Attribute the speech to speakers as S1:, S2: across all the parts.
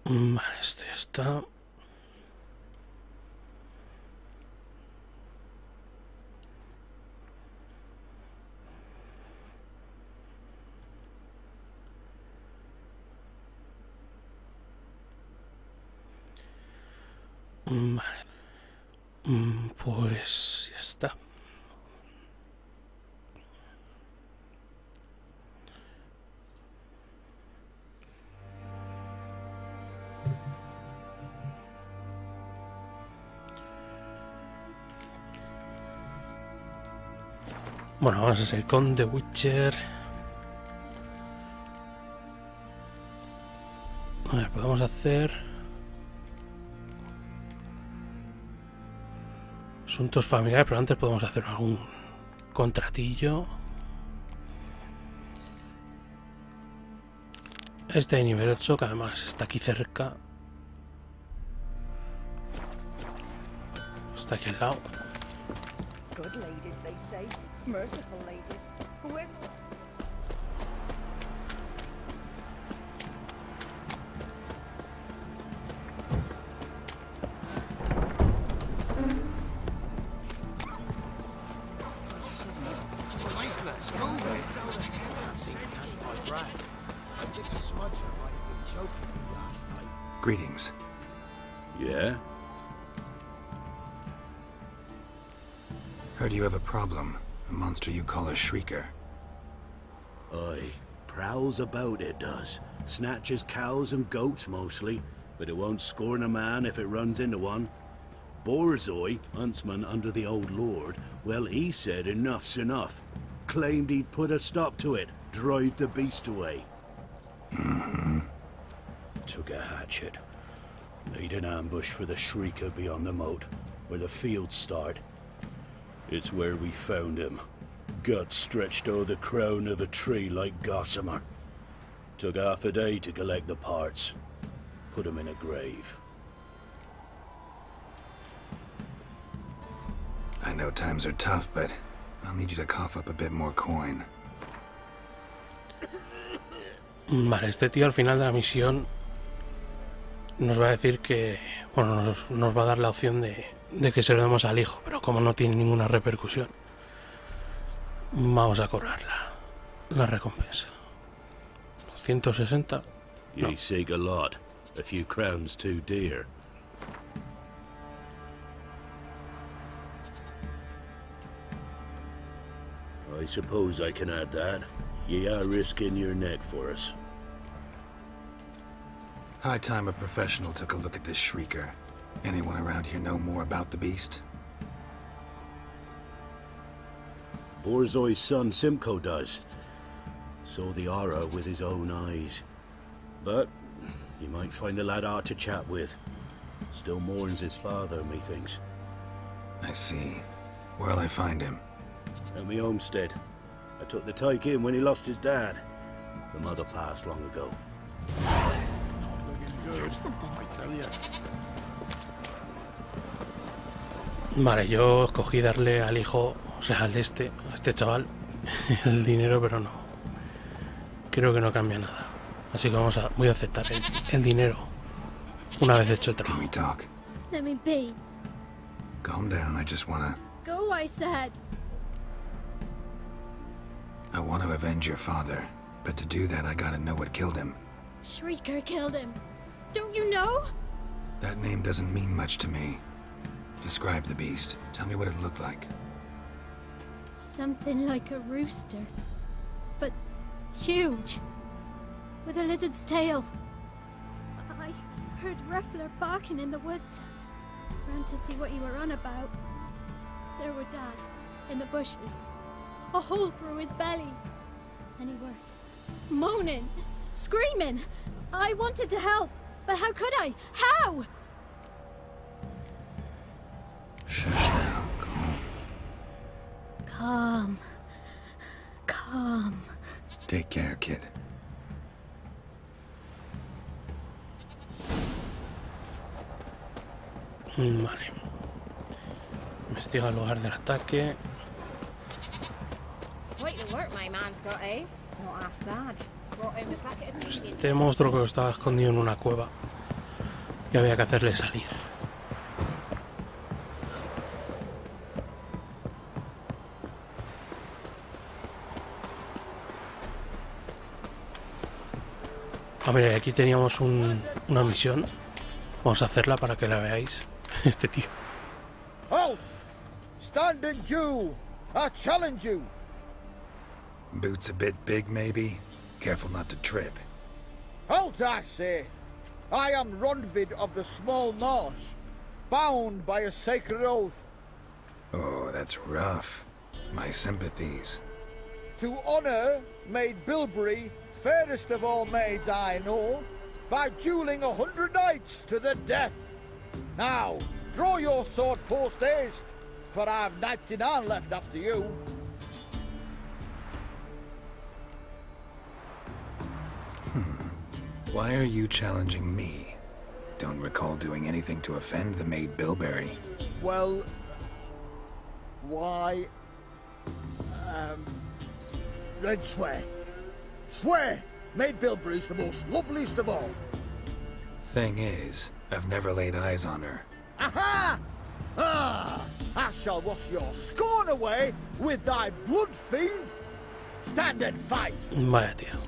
S1: Vale, este ya está. Vale. Pues ya está. Bueno, vamos a seguir con The Witcher. A ver, podemos hacer asuntos familiares, pero antes podemos hacer algún contratillo. Este de nivel 8, que además está aquí cerca. Está aquí al lado.
S2: Good ladies, they say. Merciful ladies. Whoever...
S3: Greetings.
S4: Yeah?
S3: Heard you have a problem. A monster you call a shrieker.
S4: Aye. Prowls about, it does. Snatches cows and goats mostly, but it won't scorn a man if it runs into one. Borzoi, huntsman under the old lord, well, he said enough's enough. Claimed he'd put a stop to it, drive the beast away. Took a hatchet. Laid an ambush for the shrieker beyond the moat, where the fields start. It's where we found him. Guts stretched o'er the crown of a tree like gossamer. Took half a day to collect the parts. Put him in a grave.
S3: I know times are tough, but I'll need you to cough up a bit more coin.
S1: Vale, este tío al final de la misión nos va a decir que... Bueno, nos va a dar la opción de que se lo demos al hijo, pero como no tiene ninguna repercusión, vamos a cobrar la recompensa. 160. No.
S4: Ye seek a lot. A few crowns too dear. I suppose I can add that. Ye are risking your neck for us.
S3: High time a professional took a look at this shrieker. Anyone around here know more about the beast?
S4: Borzoi's son Simcoe does. Saw the aura with his own eyes. But you might find the lad hard to chat with. Still mourns his father, methinks.
S3: I see. Where'll I find him?
S4: At me homestead. I took the tyke in when he lost his dad. The mother passed long ago.
S1: Vale, yo escogí darle al hijo, o sea, a este chaval, el dinero, pero no. Creo que no cambia nada. Así que voy a aceptar el dinero una vez hecho el
S3: Can
S1: trabajo.
S3: we talk?
S5: Let me be.
S3: Calm down, I just wanna...
S5: Go, I said.
S3: I want to avenge your father, but to do that I gotta know what killed him.
S5: Shrieker killed him. Don't you know?
S3: That name doesn't mean much to me. Describe the beast. Tell me what it looked like.
S5: Something like a rooster. But huge. With a lizard's tail. I heard Ruffler barking in the woods. Ran to see what you were on about. There were Dad, in the bushes. A hole through his belly. And he were moaning, screaming. I wanted to help, but how could I? How?
S3: Shush now, calm.
S5: Calm. Calm.
S3: Take care, kid.
S1: Vale. Investiga el lugar del ataque. Este monstruo que estaba escondido en una cueva Y había que hacerle salir. Ah, mira, aquí teníamos una misión. Vamos a hacerla para que la veáis. Este tío.
S6: Halt! Stand and do! I challenge you!
S3: Boots a bit big, maybe? Careful not to trip.
S6: Halt, I say! I am Ronvid of the Small Marsh, bound by a sacred oath.
S3: Oh, that's rough. My sympathies.
S6: To honor Maid Bilberry, fairest of all maids I know, by dueling 100 knights to the death. Now, draw your sword post haste, for I've 99 left after you.
S3: Why are you challenging me? Don't recall doing anything to offend the Maid Bilberry.
S6: Well, why... then swear. Swear! Maid Bilberry's the most loveliest of all.
S3: Thing is, I've never laid eyes on her.
S6: Aha! Ah! I shall wash your scorn away with thy blood, fiend! Stand and fight!
S1: Vaya tío.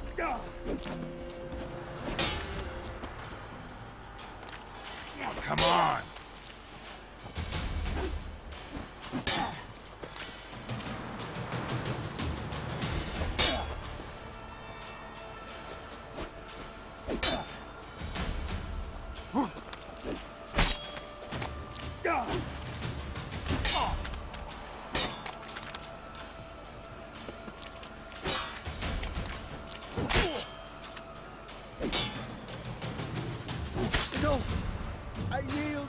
S3: Come on!
S6: No! I yield!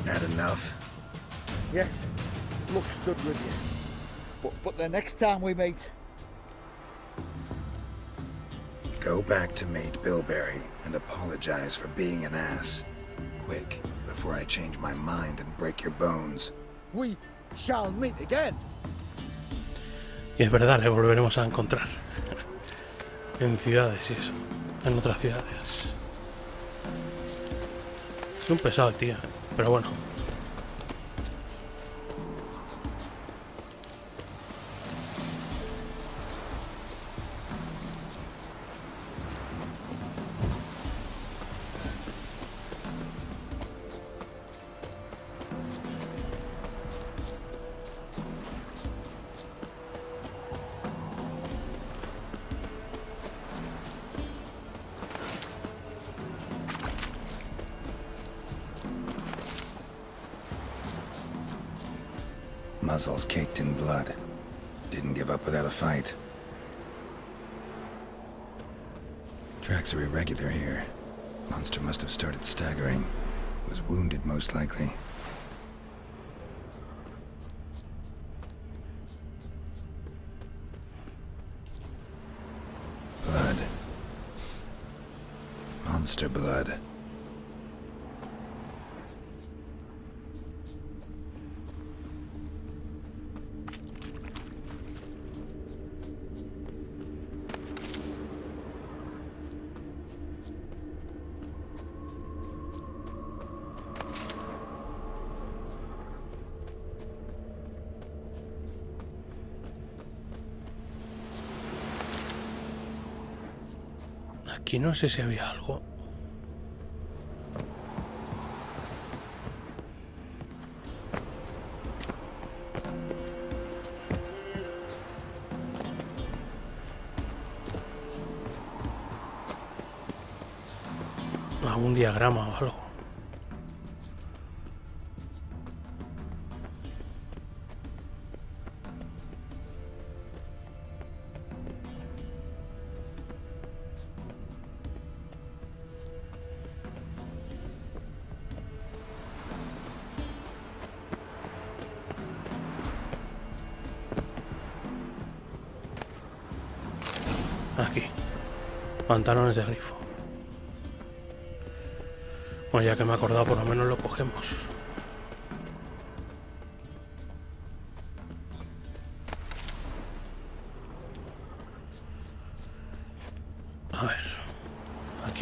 S3: Had enough?
S6: Yes, luck stood with you. But the next time we meet...
S3: Go back to Maid Bilberry and apologize for being an ass. Quick, before I change my mind and break your bones.
S6: We shall meet again.
S1: Y es verdad, le volveremos a encontrar. En ciudades y eso. En otras ciudades. Es un pesado el tío, pero bueno.
S3: Muzzles caked in blood. Didn't give up without a fight. Tracks are irregular here. Monster must have started staggering. Was wounded, most likely. Blood. Monster blood.
S1: Aquí no sé si había algo. Algún diagrama o algo. Aquí. Pantalones de grifo. Bueno, ya que me he acordado, por lo menos lo cogemos.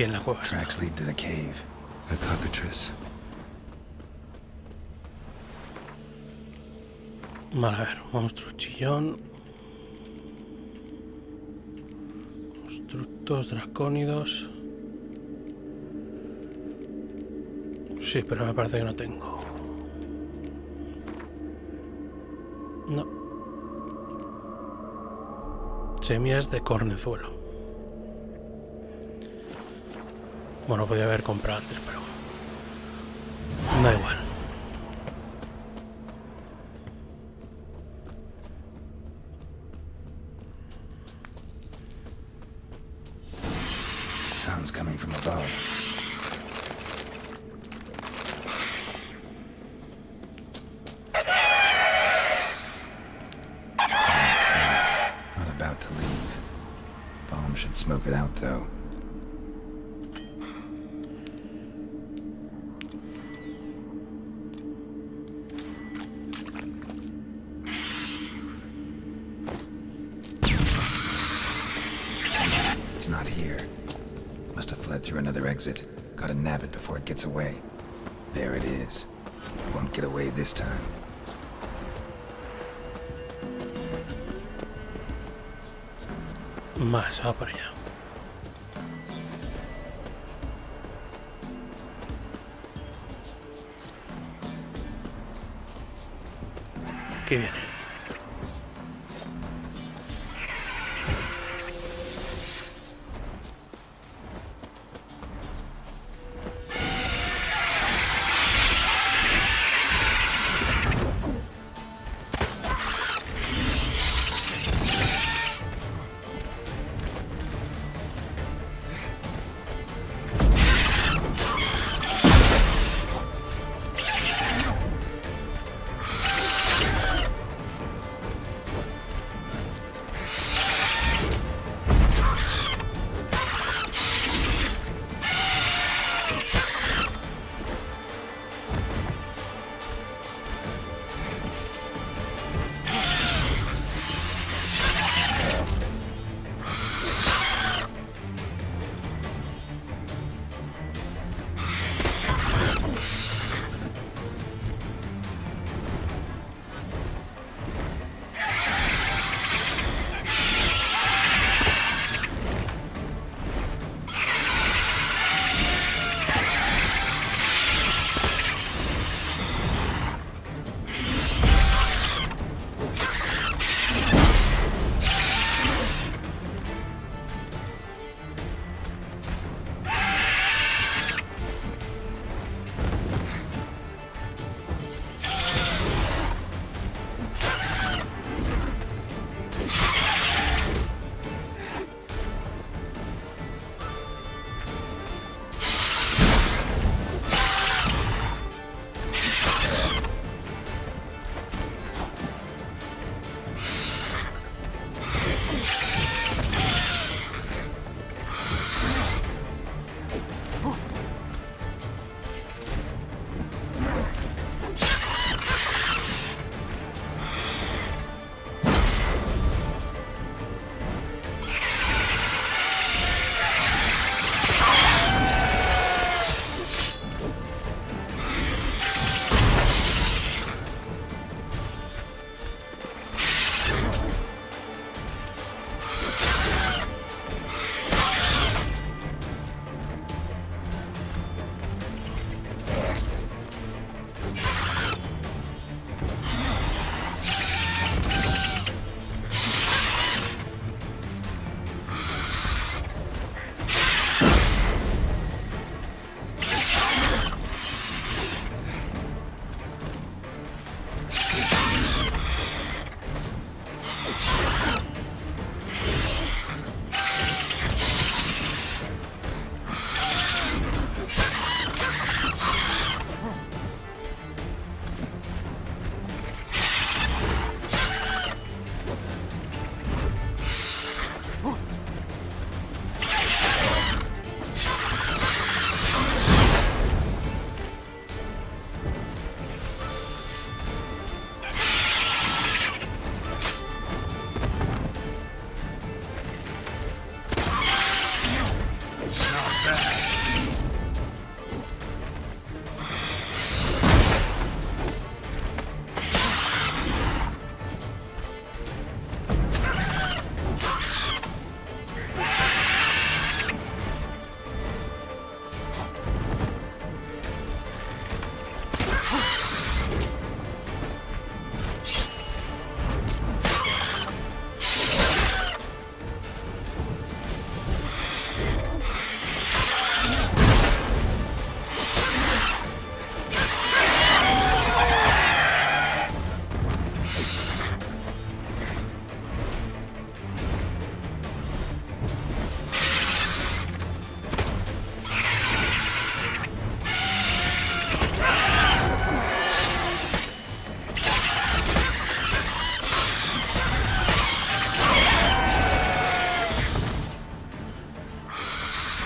S1: aquí en la cueva esta.
S3: Tracks lead to the cave. A cockatrice.
S1: Vale, a ver, monstruo chillón. Constructos dracónidos. Sí, pero me parece que no tengo. No. Semillas de cornezuelo. Bueno, podía haber comprado antes, pero da igual.
S3: Sounds coming from above. Not about to leave. Bomb should smoke it out, though. It's not here. Must have fled through another exit. Gotta nab it before it gets away. There it is. Won't get away this time.
S1: Más, va para allá. ¿Qué viene?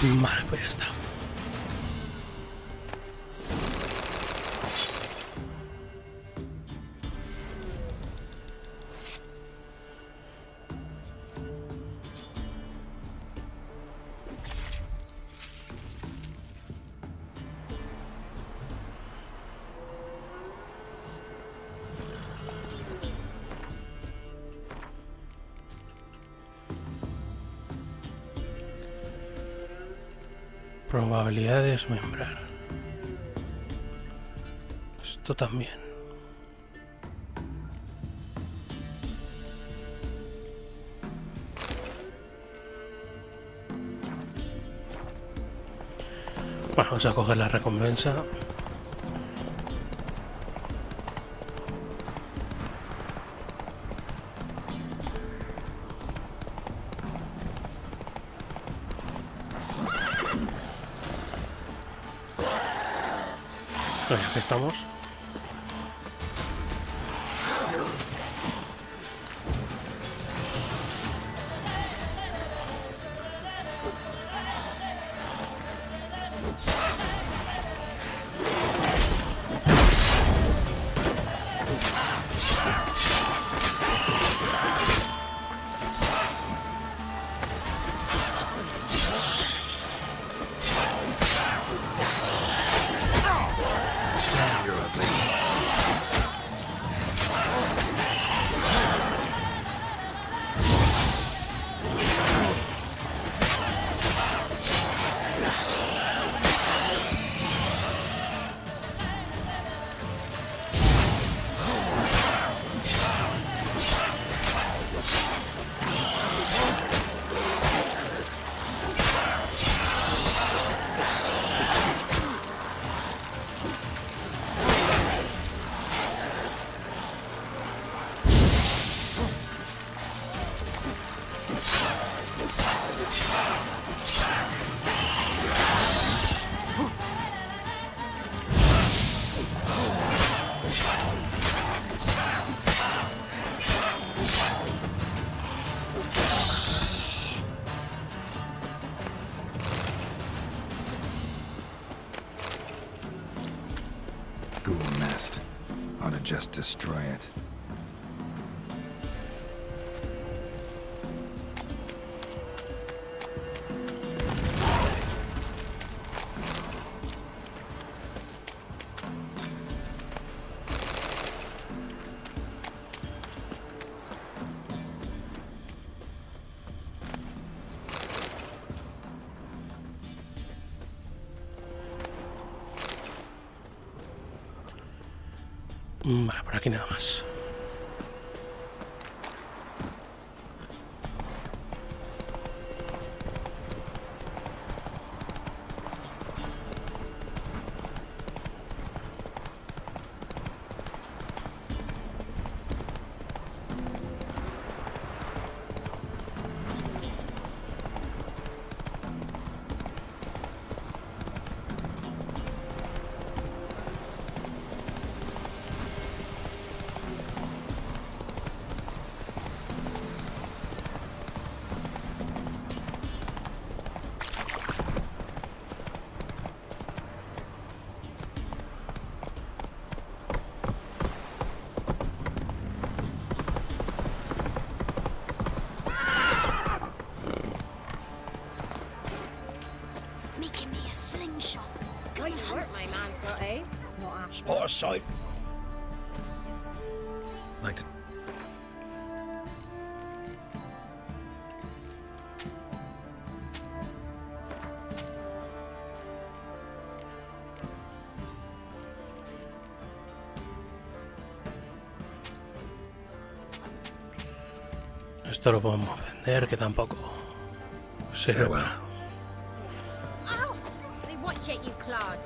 S1: Vale, pues ya está. Probabilidad de desmembrar. Esto también. Bueno, vamos a coger la recompensa. Aquí estamos.
S3: Ghoul nest. Ought to just destroy it.
S1: Vale, por aquí nada más.
S5: Making me a slingshot.
S7: Good work my man's got, eh? Not after.
S6: Spot a sight.
S3: Like to...
S1: Esto lo podemos vender, que tampoco sirve
S3: Farewell.
S1: para...
S7: Ow! Hey, watch it, you clod.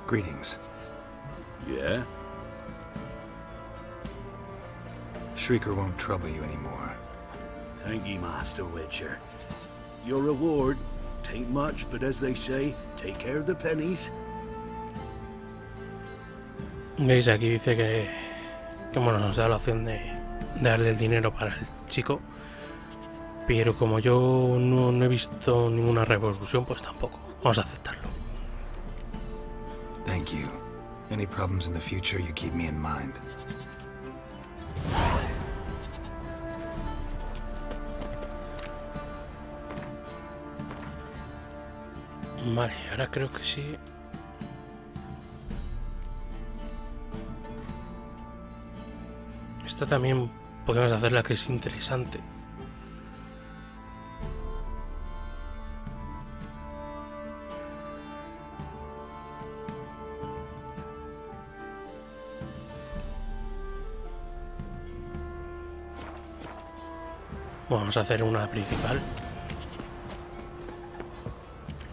S3: Greetings.
S4: Yeah?
S3: Shrieker won't trouble you anymore.
S4: Thank ye, Master Witcher. Your reward, tain't much, but as they say, take care of the pennies.
S1: Veis, aquí dice que bueno, nos da la opción de darle el dinero para el chico Pero como yo no he visto ninguna repercusión, pues tampoco. Vamos a aceptarlo.
S3: Thank you. Any problems in the future, you keep me in mind.
S1: Vale, ahora creo que sí. Esta también podemos hacerla, que es interesante. Bueno, vamos a hacer una principal.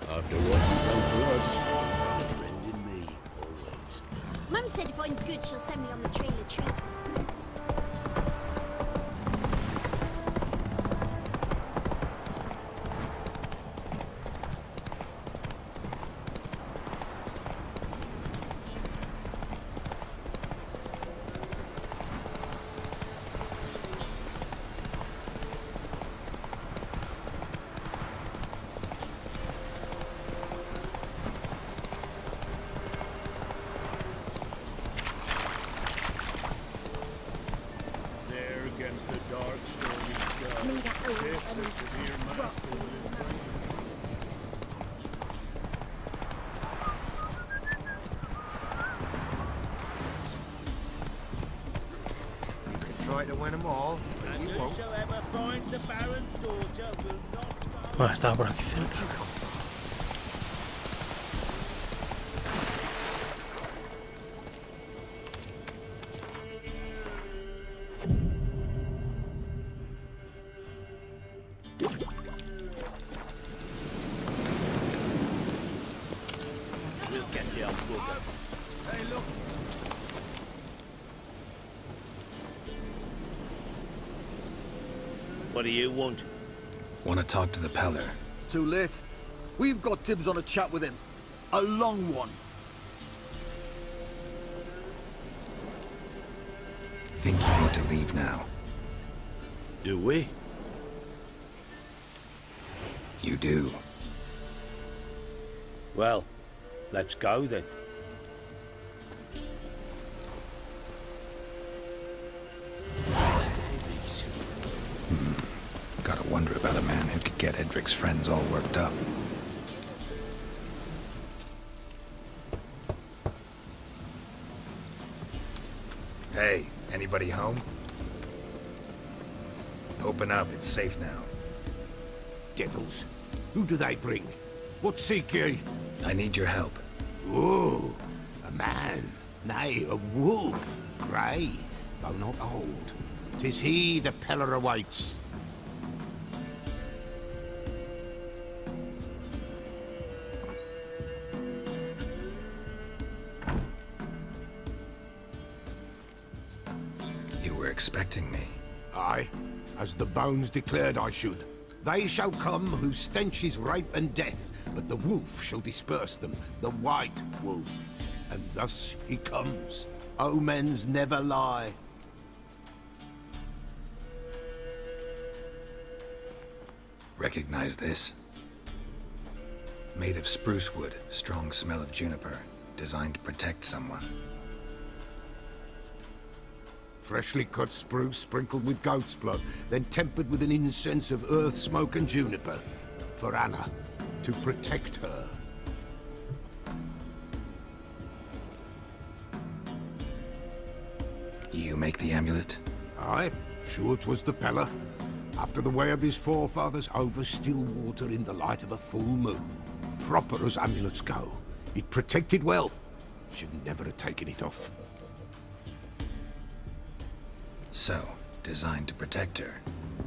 S4: After what you've done for us, a friend in me, always.
S7: Mum said if I'm good, she'll send me on the trail of treats.
S4: There against the dark, stormy sky.
S7: Me that old
S4: Death,
S7: and
S4: the severe master will bring.
S6: You can try to win them all, but you won't.
S8: Whosoever finds the Baron's daughter will not find.
S1: Bueno, estaba por aquí cerca.
S8: We'll get the old bugger.
S6: Hey, look.
S8: What do you want?
S3: Want to talk to the Peller?
S6: Too late. We've got dibs on a chat with him. A long one.
S3: Think you need to leave now?
S4: Do we?
S3: You do.
S8: Well, let's go then.
S3: Gotta wonder about a man who could get Edric's friends all worked up. Hey, anybody home? Open up, it's safe now.
S9: Devils. Who do they bring? What seek ye?
S3: I need your help.
S9: Oh, a man. Nay, a wolf. Grey, though not old. 'Tis he the Peller awaits.
S3: You were expecting me.
S9: Aye, as the bones declared I should. They shall come whose stench is rape and death, but the wolf shall disperse them, the white wolf. And thus he comes. Omens never lie.
S3: Recognize this? Made of spruce wood, strong smell of juniper, designed to protect someone.
S9: Freshly cut spruce sprinkled with goat's blood, then tempered with an incense of earth, smoke and juniper. For Anna, to protect her.
S3: You make the amulet?
S9: Aye, sure 'twas the Peller. After the way of his forefathers, over still water in the light of a full moon. Proper as amulets go. It protected well. Should never have taken it off.
S3: So, designed to protect her.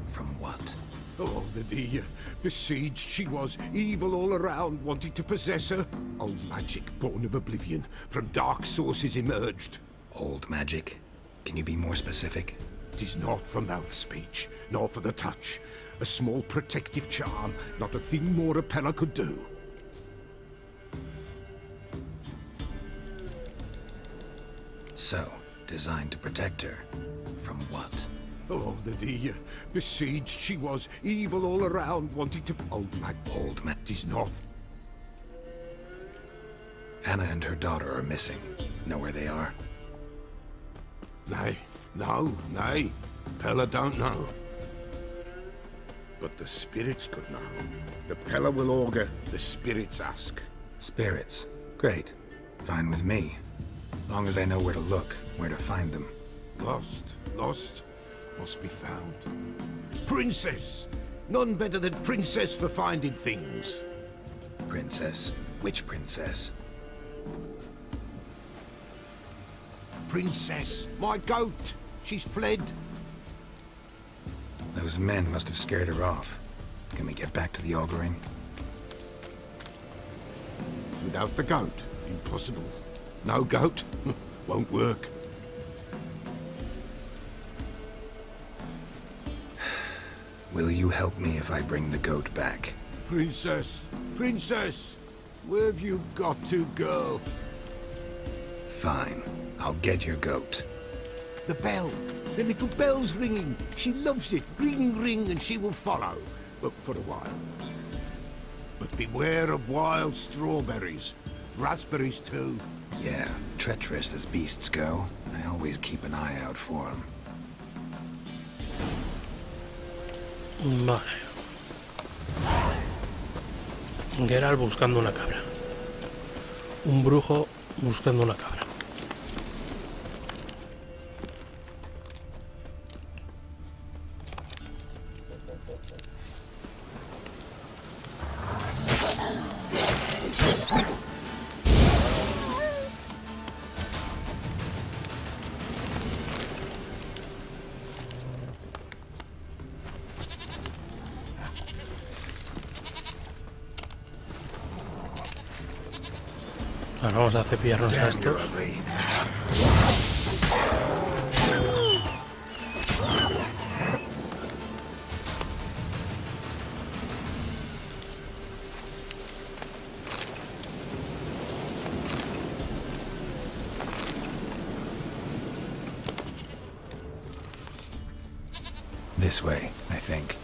S3: From what?
S9: Oh, the besieged she was, evil all around, wanting to possess her. Old magic, born of oblivion, from dark sources emerged.
S3: Old magic? Can you be more specific?
S9: 'Tis not for mouth speech, nor for the touch. A small protective charm, not a thing more a Peller could do.
S3: So, designed to protect her. From what?
S9: Oh, the dear. Besieged she was, evil all around, wanting to... Old man is not.
S3: Anna and her daughter are missing. Know where they are?
S9: Nay, nay. Pella don't know. But the spirits could know. The Pella will augur, the spirits ask.
S3: Spirits. Great. Fine with me. Long as I know where to look, where to find them.
S9: Lost, must be found. Princess! None better than Princess for finding things.
S3: Princess? Which princess?
S9: Princess, my goat! She's fled.
S3: Those men must have scared her off. Can we get back to the auguring?
S9: Without the goat, impossible. No goat, won't work.
S3: Will you help me if I bring the goat back?
S9: Princess, where have you got to, girl?
S3: Fine. I'll get your goat.
S9: The bell. The little bell's ringing. She loves it. Ring, ring, and she will follow. But for a while. But beware of wild strawberries. Raspberries, too.
S3: Yeah, treacherous as beasts go. I always keep an eye out for them.
S1: Vale. Geralt buscando una cabra. Un brujo buscando una cabra. Ahora vamos a cepillarnos a estos.
S3: This way, I think.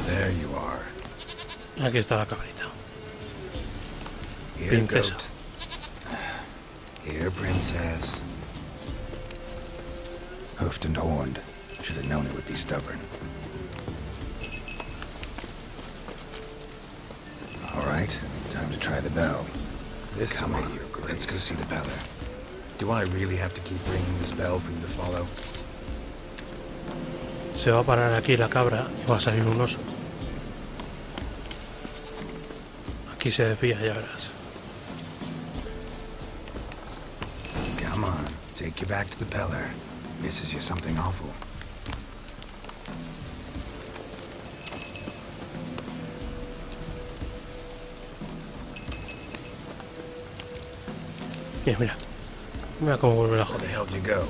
S3: There you are.
S1: Aquí está la cabrita.
S3: Here,
S1: Princesa.
S3: goat. Here, princess. Hoofed and horned. Should have known it would be stubborn. All right, time to try the bell. This Come on, let's go see the beller. Do I really have to keep ringing this bell for you to follow?
S1: Se va a parar aquí la cabra y va a salir un oso. Aquí se desvía, ya verás.
S3: Come on, take you back to the Peller. Misses you something awful.
S1: Mira. Mira cómo vuelve la
S3: Where the
S1: joder.
S3: hell did you go?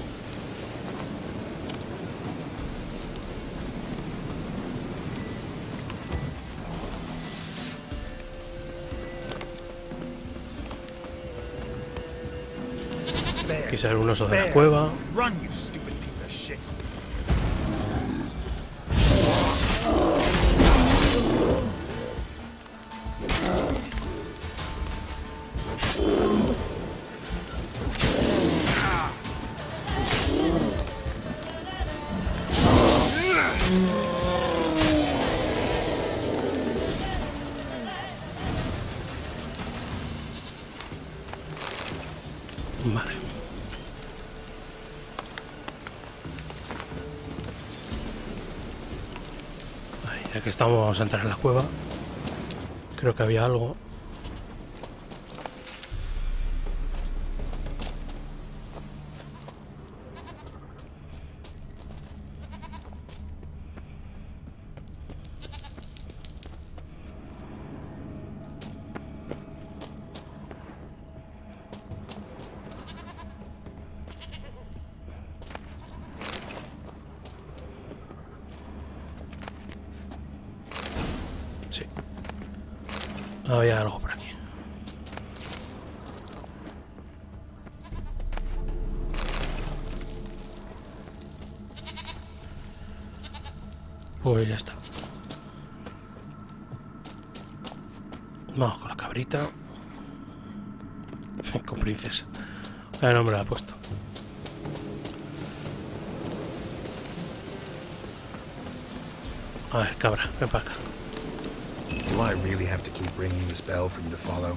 S1: Aquí sale un oso de la cueva.
S6: Run, you stupid piece of shit.
S1: Vale. Ahí, ya que estamos, vamos a entrar en la cueva. Creo que había algo. Sí. Había algo por aquí. Pues ya está. Vamos con la cabrita. Con princesa. El nombre la ha puesto. A ver, cabra, ven para acá.
S3: Do I really have to keep ringing this bell for you to follow?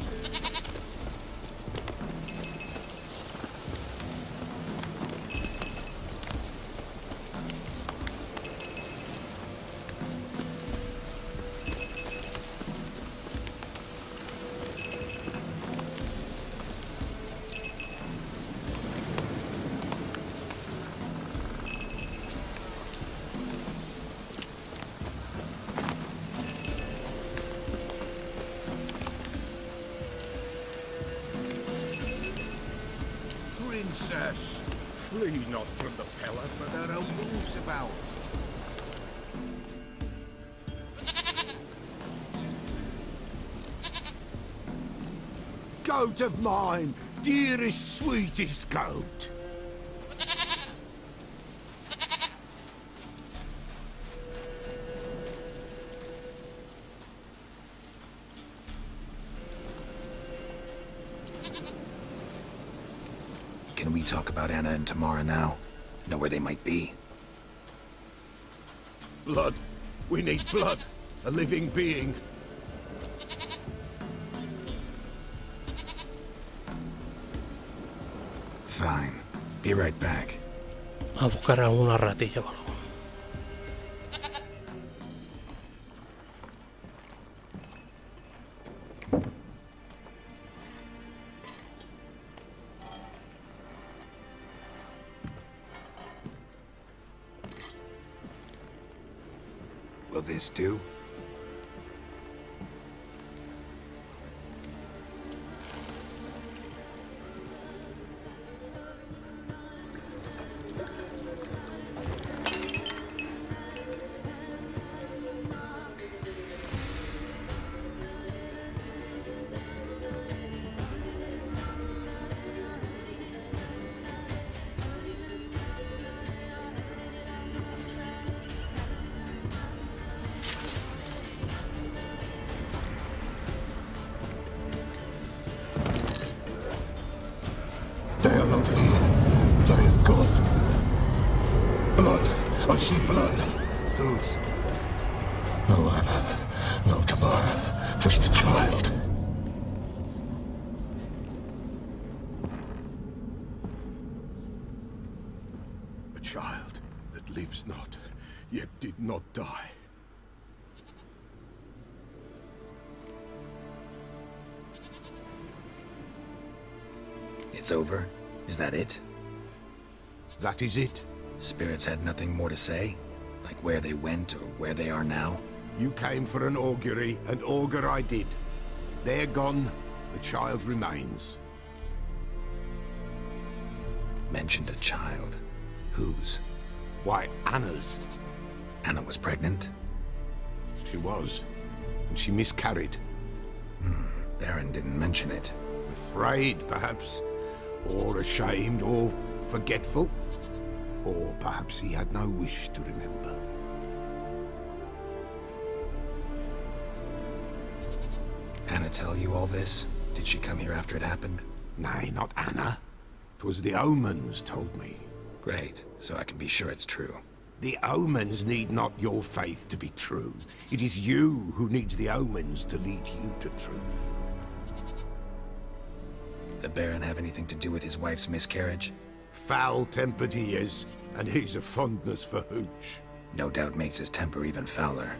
S9: Princess, flee not from the pillar, for there are wolves about. Goat of mine, dearest, sweetest goat.
S3: Can we talk about Anna and Tamara now? Know where they might be?
S9: Blood. We need blood. A living being.
S3: Fine. Be right back.
S1: A buscar alguna ratilla o algo.
S3: Will this do?
S9: They are not here. There is God. Blood. I see blood.
S3: Whose?
S9: No Anna. No Tamara. Just a child. A child that lives not, yet did not die.
S3: It's over? Is that it?
S9: That is it.
S3: Spirits had nothing more to say? Like where they went or where they are now?
S9: You came for an augury, and augur I did. They're gone. The child remains.
S3: Mentioned a child. Whose?
S9: Why, Anna's.
S3: Anna was pregnant?
S9: She was. And she miscarried.
S3: Baron didn't mention it.
S9: Afraid, perhaps. Or ashamed, or forgetful. Or perhaps he had no wish to remember.
S3: Anna tell you all this? Did she come here after it happened?
S9: Nay, not Anna. 'Twas the omens told me.
S3: Great, so I can be sure it's true.
S9: The omens need not your faith to be true. It is you who needs the omens to lead you to truth.
S3: The Baron have anything to do with his wife's miscarriage?
S9: Foul-tempered he is, and he's a fondness for hooch.
S3: No doubt makes his temper even fouler.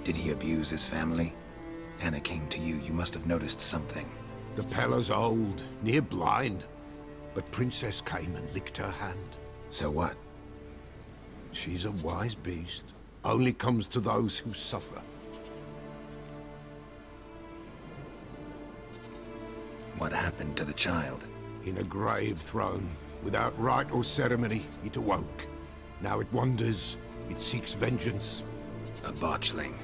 S3: Did he abuse his family? Anna came to you, you must have noticed something.
S9: The Pella's old, near blind, but Princess came and licked her hand.
S3: So what?
S9: She's a wise beast, only comes to those who suffer.
S3: What happened to the child?
S9: In a grave thrown, without rite or ceremony, it awoke. Now it wanders, it seeks vengeance.
S3: A botchling.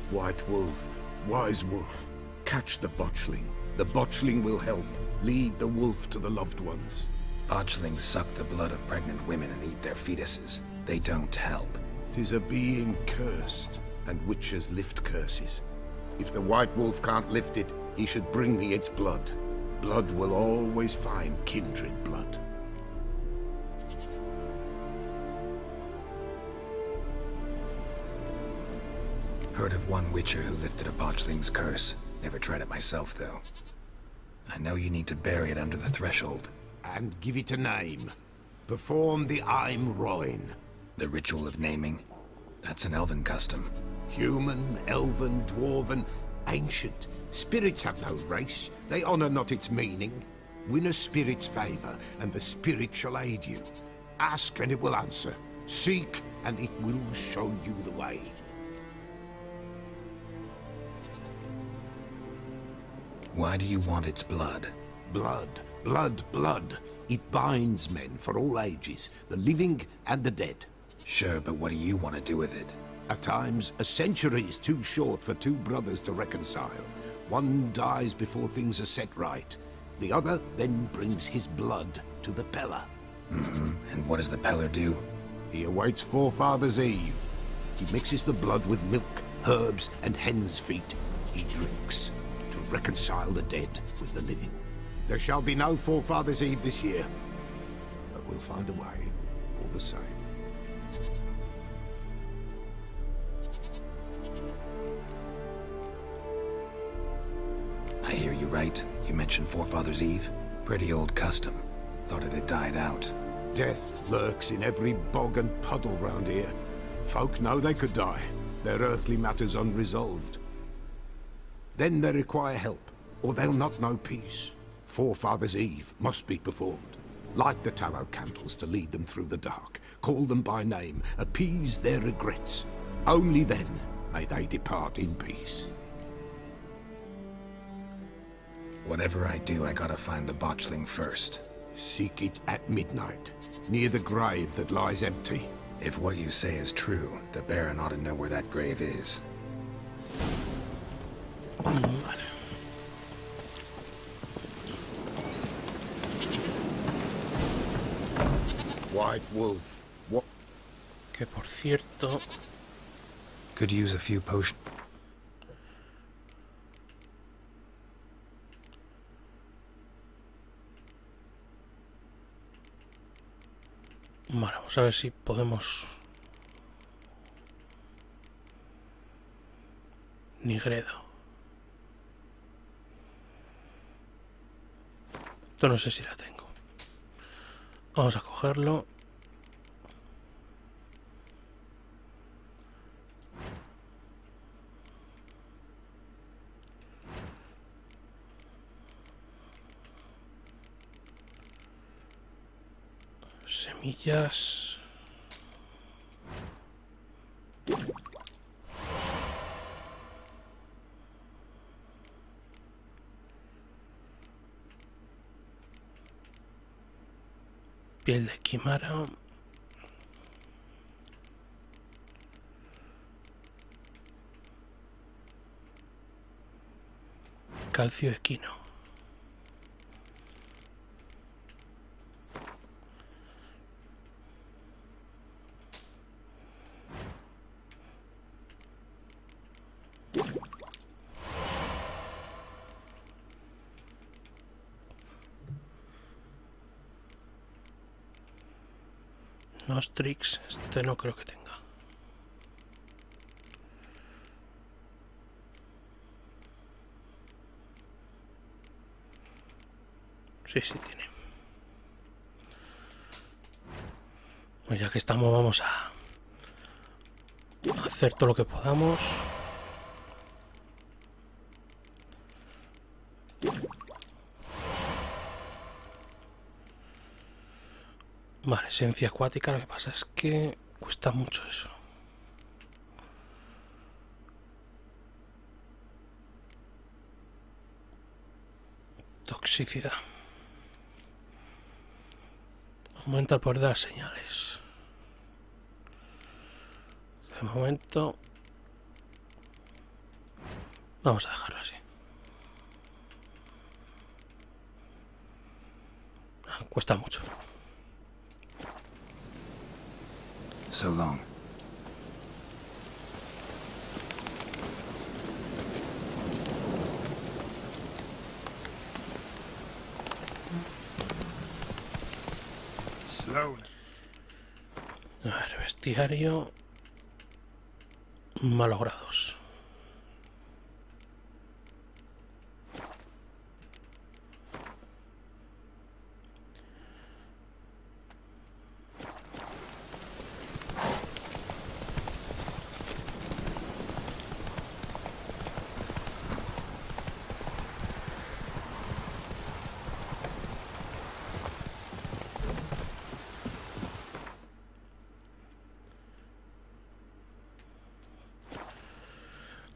S9: White wolf, wise wolf, catch the botchling. The botchling will help, lead the wolf to the loved ones.
S3: Botchlings suck the blood of pregnant women and eat their fetuses. They don't help.
S9: 'Tis a being cursed, and witches lift curses. If the White Wolf can't lift it, he should bring me its blood. Blood will always find kindred blood.
S3: Heard of one witcher who lifted a botchling's curse. Never tried it myself, though. I know you need to bury it under the threshold.
S9: And give it a name. Perform the Aim Roin.
S3: The ritual of naming. That's an elven custom.
S9: Human, elven, dwarven, ancient. Spirits have no race. They honor not its meaning. Win a spirit's favor, and the spirit shall aid you. Ask, and it will answer. Seek, and it will show you the way.
S3: Why do you want its blood?
S9: Blood, blood, blood. It binds men for all ages, the living and the dead.
S3: Sure, but what do you want to do with it?
S9: At times, a century is too short for two brothers to reconcile. One dies before things are set right. The other then brings his blood to the Peller.
S3: And what does the Peller do?
S9: He awaits Forefathers' Eve. He mixes the blood with milk, herbs, and hen's feet. He drinks to reconcile the dead with the living. There shall be no Forefathers' Eve this year, but we'll find a way, all the same.
S3: I hear you right. You mentioned Forefathers' Eve. Pretty old custom. Thought it had died out.
S9: Death lurks in every bog and puddle round here. Folk know they could die, their earthly matters unresolved. Then they require help, or they'll not know peace. Forefathers' Eve must be performed. Light the tallow candles to lead them through the dark. Call them by name, appease their regrets. Only then may they depart in peace.
S3: Whatever I do, I gotta find the botchling first.
S9: Seek it at midnight, near the grave that lies empty.
S3: If what you say is true, the Baron ought to know where that grave is.
S9: White Wolf, what?
S1: Que por cierto...
S3: Could use a few potions.
S1: Vale, vamos a ver si podemos... Nigredo. Esto no sé si la tengo. Vamos a cogerlo. Semillas. Piel de quimara. Calcio equino. Nostrix, este no creo que tenga. Sí, sí tiene. Pues ya que estamos, vamos a hacer todo lo que podamos. Vale, esencia acuática, lo que pasa es que cuesta mucho eso. Toxicidad. Aumenta el poder de las señales. De momento vamos a dejarlo así. Cuesta mucho.
S3: So long.
S9: Slowly.
S1: A ver, bestiario. Malogrados.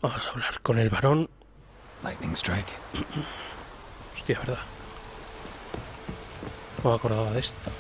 S1: Vamos a hablar con el varón.
S3: Lightning strike.
S1: Hostia, verdad. No me acordaba de esto.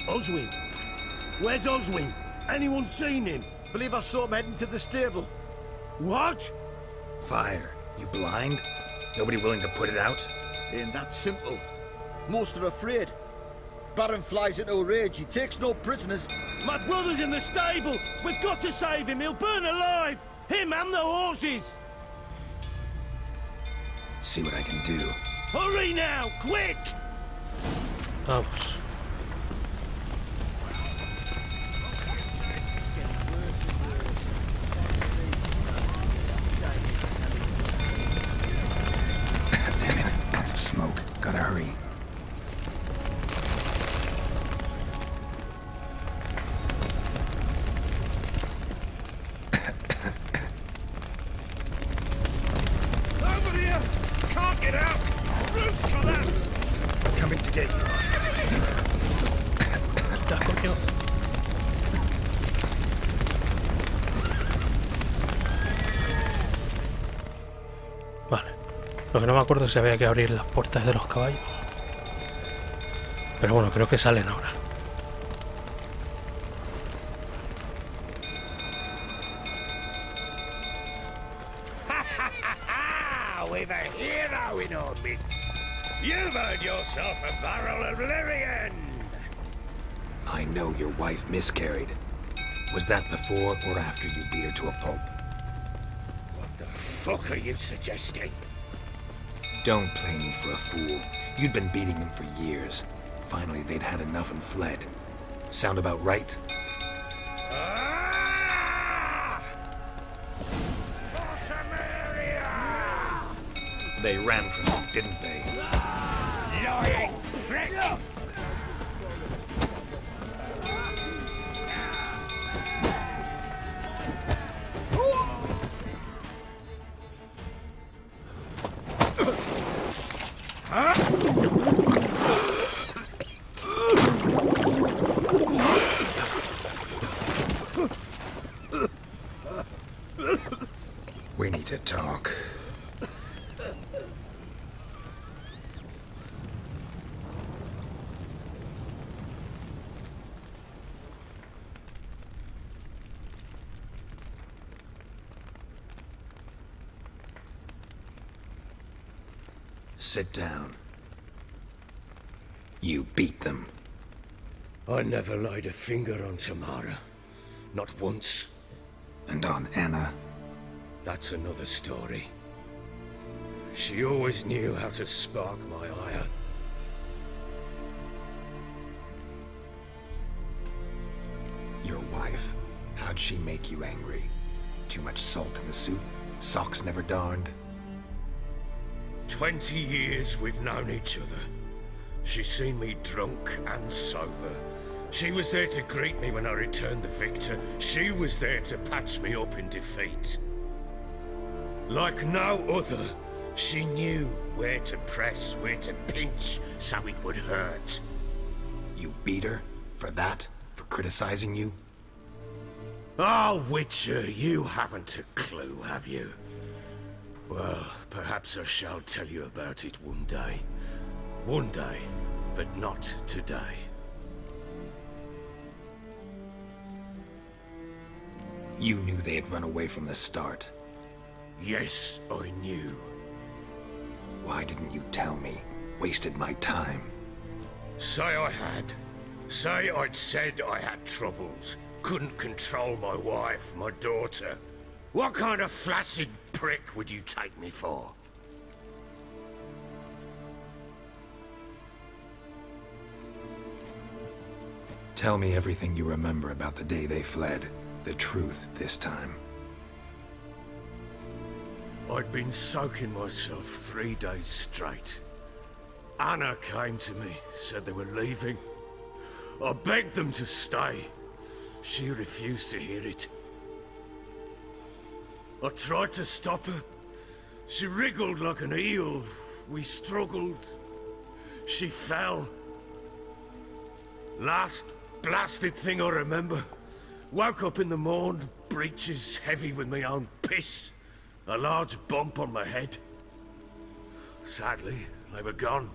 S10: Oswin? Where's Oswin? Anyone seen him?
S6: Believe I saw him heading to the stable.
S10: What?
S3: Fire. You blind? Nobody willing to put it out?
S6: Ain't that simple. Most are afraid. Baron flies into a rage. He takes no prisoners.
S10: My brother's in the stable. We've got to save him. He'll burn alive. Him and the horses.
S3: See what I can do.
S10: Hurry now, quick!
S1: Vamos.
S3: Damn it. Lots of smoke. Gotta hurry.
S9: Over here! Can't get out! Roof collapsed! Coming to get you.
S1: Ya, coño. Vale. Lo que no me acuerdo es si había que abrir las puertas de los caballos. Pero bueno, creo que salen ahora.
S8: We've a hero in our midst. You've earned yourself a barrel of Lyrian.
S3: I know your wife miscarried. Was that before or after you beat her to a pulp?
S8: What the fuck are you suggesting?
S3: Don't play me for a fool. You'd been beating them for years. Finally, they'd had enough and fled. Sound about right?
S8: Ah!
S3: They ran from you, didn't they?
S8: Lying prick!
S3: We need to talk. Sit down. You beat them.
S8: I never laid a finger on Tamara. Not once.
S3: And on Anna.
S8: That's another story. She always knew how to spark my ire.
S3: Your wife. How'd she make you angry? Too much salt in the soup? Socks never darned?
S8: 20 years we've known each other. She's seen me drunk and sober. She was there to greet me when I returned the victor. She was there to patch me up in defeat. Like no other, she knew where to press, where to pinch, so it would hurt.
S3: You beat her? For that? For criticizing you?
S8: Oh, Witcher, you haven't a clue, have you? Well, perhaps I shall tell you about it one day. One day, but not today.
S3: You knew they had run away from the start.
S8: Yes, I knew.
S3: Why didn't you tell me? Wasted my time.
S8: Say I had. Say I'd said I had troubles. Couldn't control my wife, my daughter. What kind of flaccid prick would you take me for?
S3: Tell me everything you remember about the day they fled. The truth this time.
S8: I'd been soaking myself 3 days straight. Anna came to me, said they were leaving. I begged them to stay. She refused to hear it. I tried to stop her. She wriggled like an eel. We struggled. She fell. Last blasted thing I remember. Woke up in the morn, breeches heavy with my own piss. A large bump on my head. Sadly, they were gone.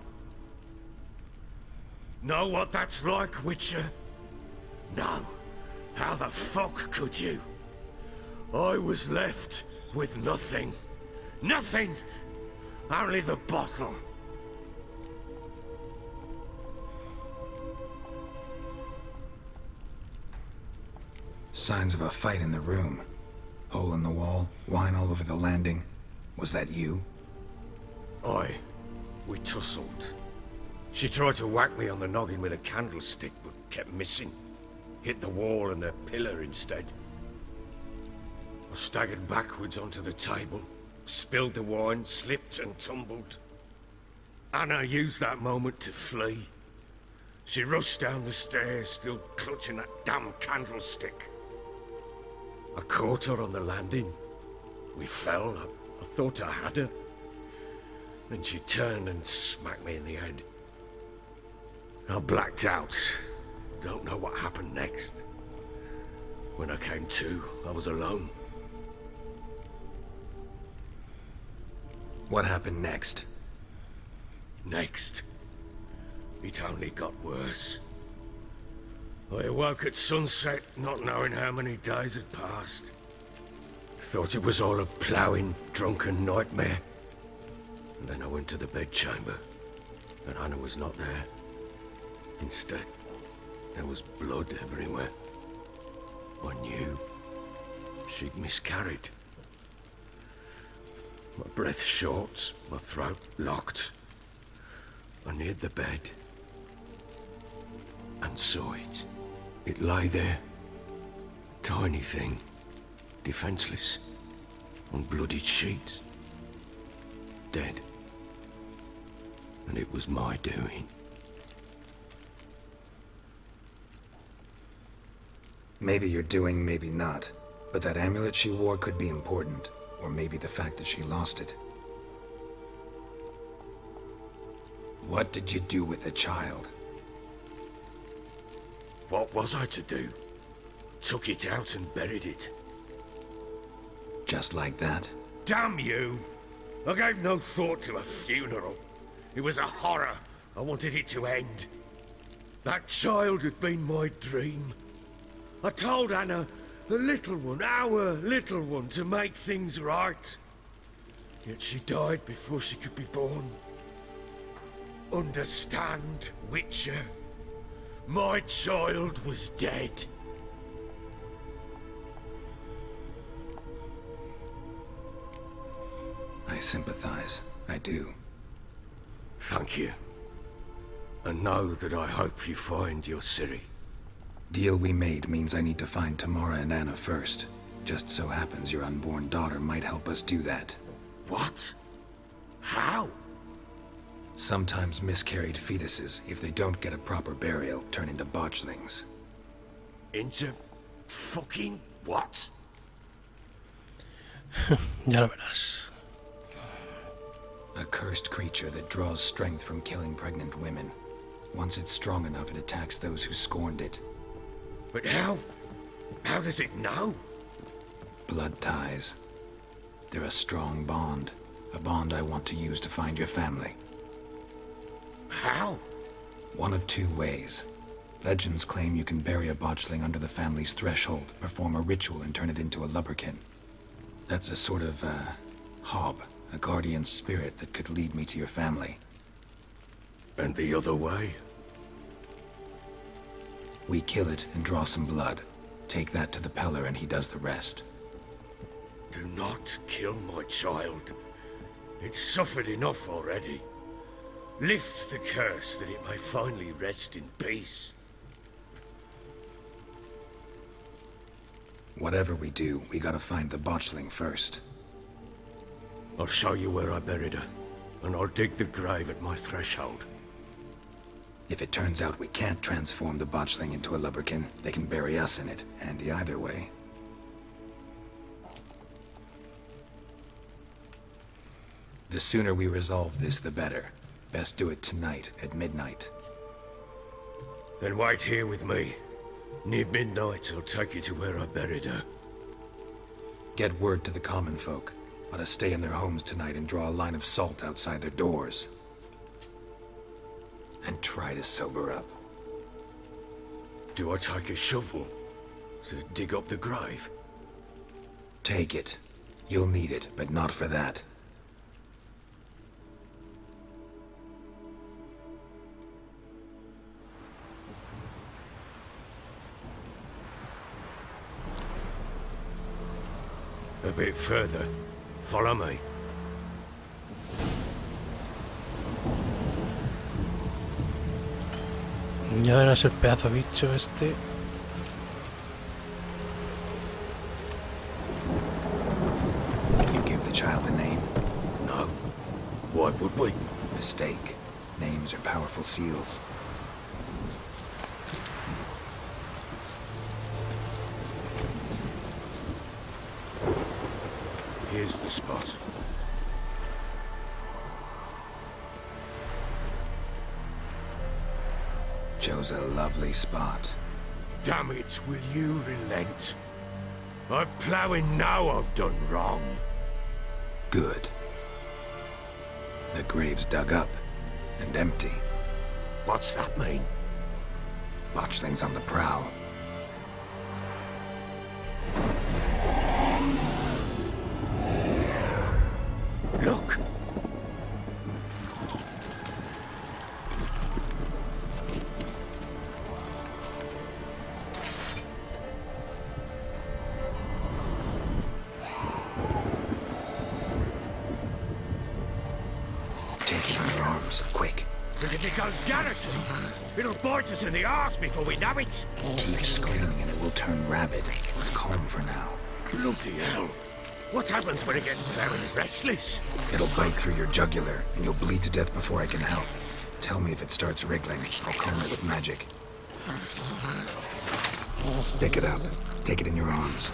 S8: Know what that's like, Witcher? No. How the fuck could you? I was left with nothing. Nothing! Only the bottle.
S3: Signs of a fight in the room. Hole in the wall, wine all over the landing. Was that you?
S8: Aye. We tussled. She tried to whack me on the noggin with a candlestick, but kept missing. Hit the wall and a pillar instead. I staggered backwards onto the table, spilled the wine, slipped and tumbled. Anna used that moment to flee. She rushed down the stairs, still clutching that damn candlestick. I caught her on the landing. We fell. I thought I had her. Then she turned and smacked me in the head. I blacked out. Don't know what happened next. When I came to, I was alone.
S3: What happened next?
S8: Next? It only got worse. I awoke at sunset, not knowing how many days had passed. Thought it was all a ploughing, drunken nightmare. And then I went to the bedchamber, and Anna was not there. Instead, there was blood everywhere. I knew she'd miscarried. My breath short, my throat locked. I neared the bed and saw it. It lay there, tiny thing, defenseless, on bloodied sheets, dead. And it was my doing.
S3: Maybe you're doing, maybe not. But that amulet she wore could be important. Or maybe the fact that she lost it. What did you do with the child?
S8: What was I to do? Took it out and buried it.
S3: Just like that?
S8: Damn you! I gave no thought to a funeral. It was a horror. I wanted it to end. That child had been my dream. I told Anna, the little one, our little one, to make things right. Yet she died before she could be born. Understand, Witcher? My child was dead.
S3: I sympathize. I do.
S8: Thank you. And know that I hope you find your Ciri.
S3: Deal we made means I need to find Tamara and Anna first. Just so happens your unborn daughter might help us do that.
S8: What? How?
S3: Sometimes miscarried fetuses, if they don't get a proper burial, turn into botchlings.
S8: Into fucking what?
S1: Ya lo verás.
S3: A cursed creature that draws strength from killing pregnant women. Once it's strong enough, it attacks those who scorned it.
S8: But how? How does it know?
S3: Blood ties. They're a strong bond. A bond I want to use to find your family.
S8: How?
S3: One of two ways. Legends claim you can bury a botchling under the family's threshold, perform a ritual, and turn it into a lubberkin. That's a sort of, hob, a guardian spirit that could lead me to your family.
S8: And the other way?
S3: We kill it and draw some blood. Take that to the Peller and he does the rest.
S8: Do not kill my child. It's suffered enough already. Lift the curse that it may finally rest in peace.
S3: Whatever we do, we gotta find the botchling first.
S8: I'll show you where I buried her, and I'll dig the grave at my threshold.
S3: If it turns out we can't transform the botchling into a lubberkin, they can bury us in it. Handy either way. The sooner we resolve this, the better. Best do it tonight, at midnight.
S8: Then wait here with me. Near midnight, I'll take you to where I buried her.
S3: Get word to the common folk. Let us stay in their homes tonight and draw a line of salt outside their doors. And try to sober up.
S8: Do I take a shovel to dig up the grave?
S3: Take it. You'll need it, but not for that.
S8: A bit further. Follow me.
S1: Ya verás el pedazo bicho este.
S3: You give the child a name?
S8: No. Why would we?
S3: Mistake. Names are powerful seals.
S8: Here's the spot.
S3: Chose a lovely spot.
S8: Damn it, will you relent? I'm ploughing now I've done wrong.
S3: Good. The grave's dug up and empty.
S8: What's that mean?
S3: Botchling's on the prowl.
S8: Look!
S3: Take it in your arms, quick.
S8: And if it goes garroting, it'll bite us in the arse before we know it.
S3: Keep screaming and it will turn rabid. It's calm for now.
S8: Bloody hell! What happens when it gets very restless?
S3: It'll bite through your jugular, and you'll bleed to death before I can help. Tell me if it starts wriggling. I'll calm it with magic. Pick it up. Take it in your arms.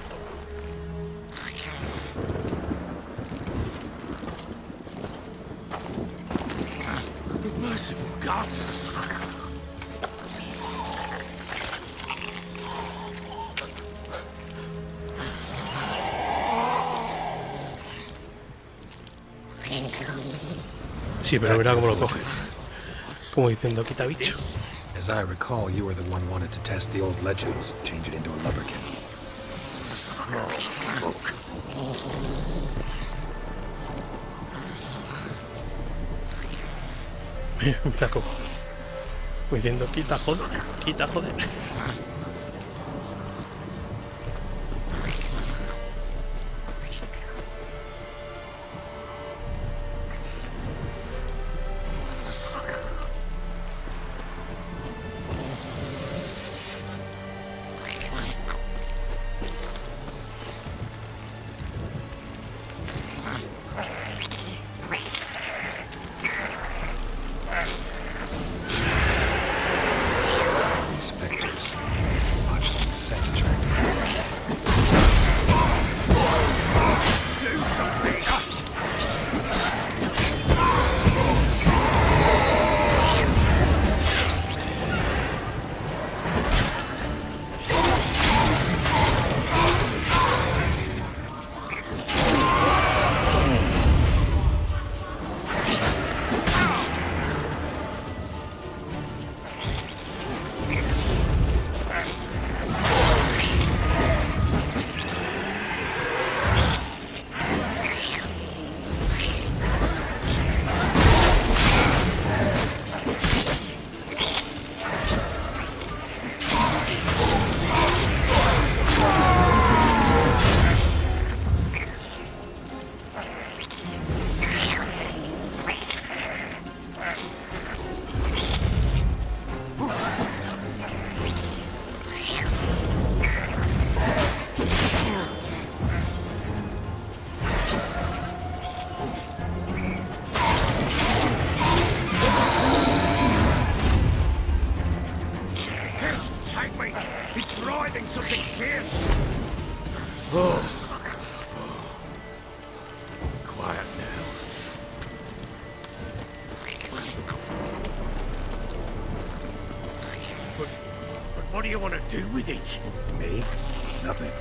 S8: Merciful gods!
S1: Sí, pero mira cómo lo coges. Como diciendo, quita bicho.
S3: As I recall, you were the one wanted to test the old legends, change it into a lubberkin.
S8: Oh, fuck.
S1: Mira cómo. Diciendo, quita joder, quita joder.
S8: something fierce. Oh. Quiet now. But what do you want to do with it?
S3: Me? Nothing.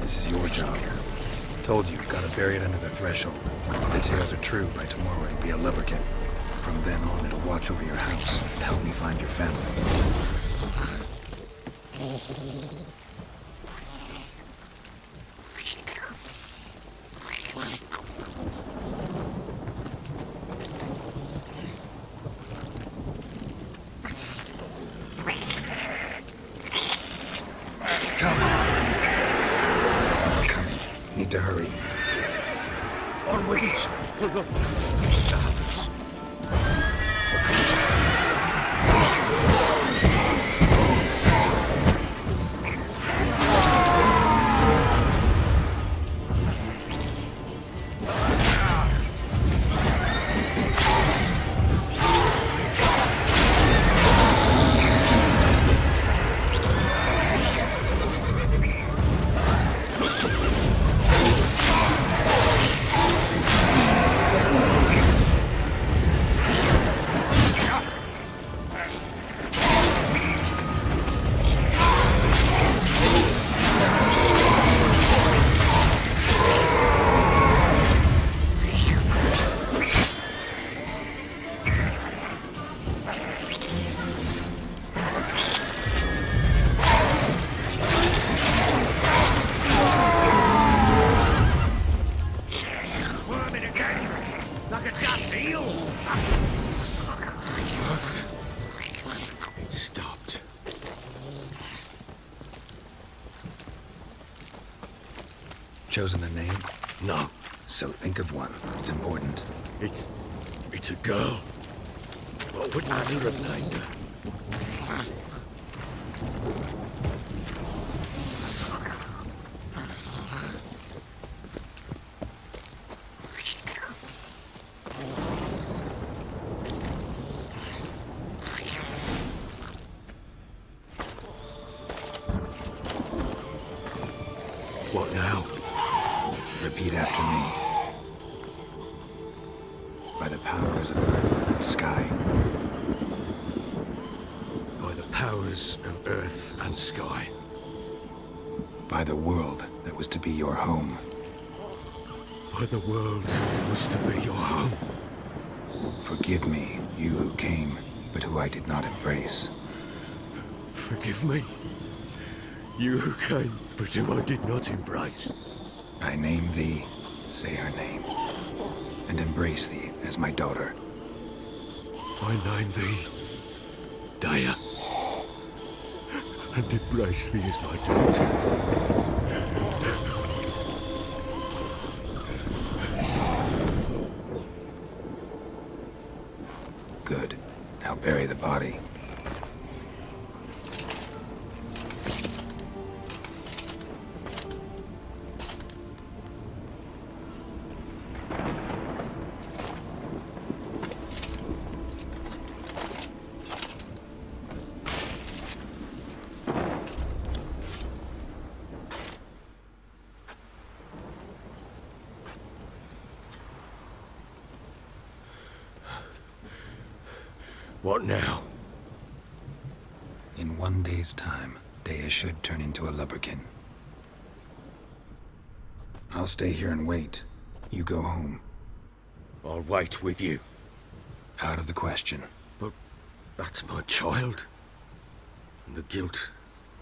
S3: This is your job. Told you, gotta bury it under the threshold. If the tales are true, by tomorrow it'll be a lubberkin. From then on, it'll watch over your house and help me find your family. Need to hurry.
S8: On with it! We're not going to leave the house.
S3: Chosen a name?
S8: No.
S3: So think of one. It's important.
S8: It's a girl. What would Annie have named her? What now?
S3: Repeat after me. By the powers of earth and sky.
S8: By the powers of earth and sky.
S3: By the world that was to be your home.
S8: By the world that was to be your home.
S3: Forgive me, you who came, but who I did not embrace.
S8: Forgive me, you who came, but who I did not embrace.
S3: I name thee, say her name, and embrace thee as my daughter.
S8: I name thee, Daya, and embrace thee as my daughter.
S3: Good. Now bury the body.
S8: What now?
S3: In 1 day's time, Daya should turn into a lubberkin. I'll stay here and wait. You go home.
S8: I'll wait with you.
S3: Out of the question.
S8: But that's my child. And the guilt,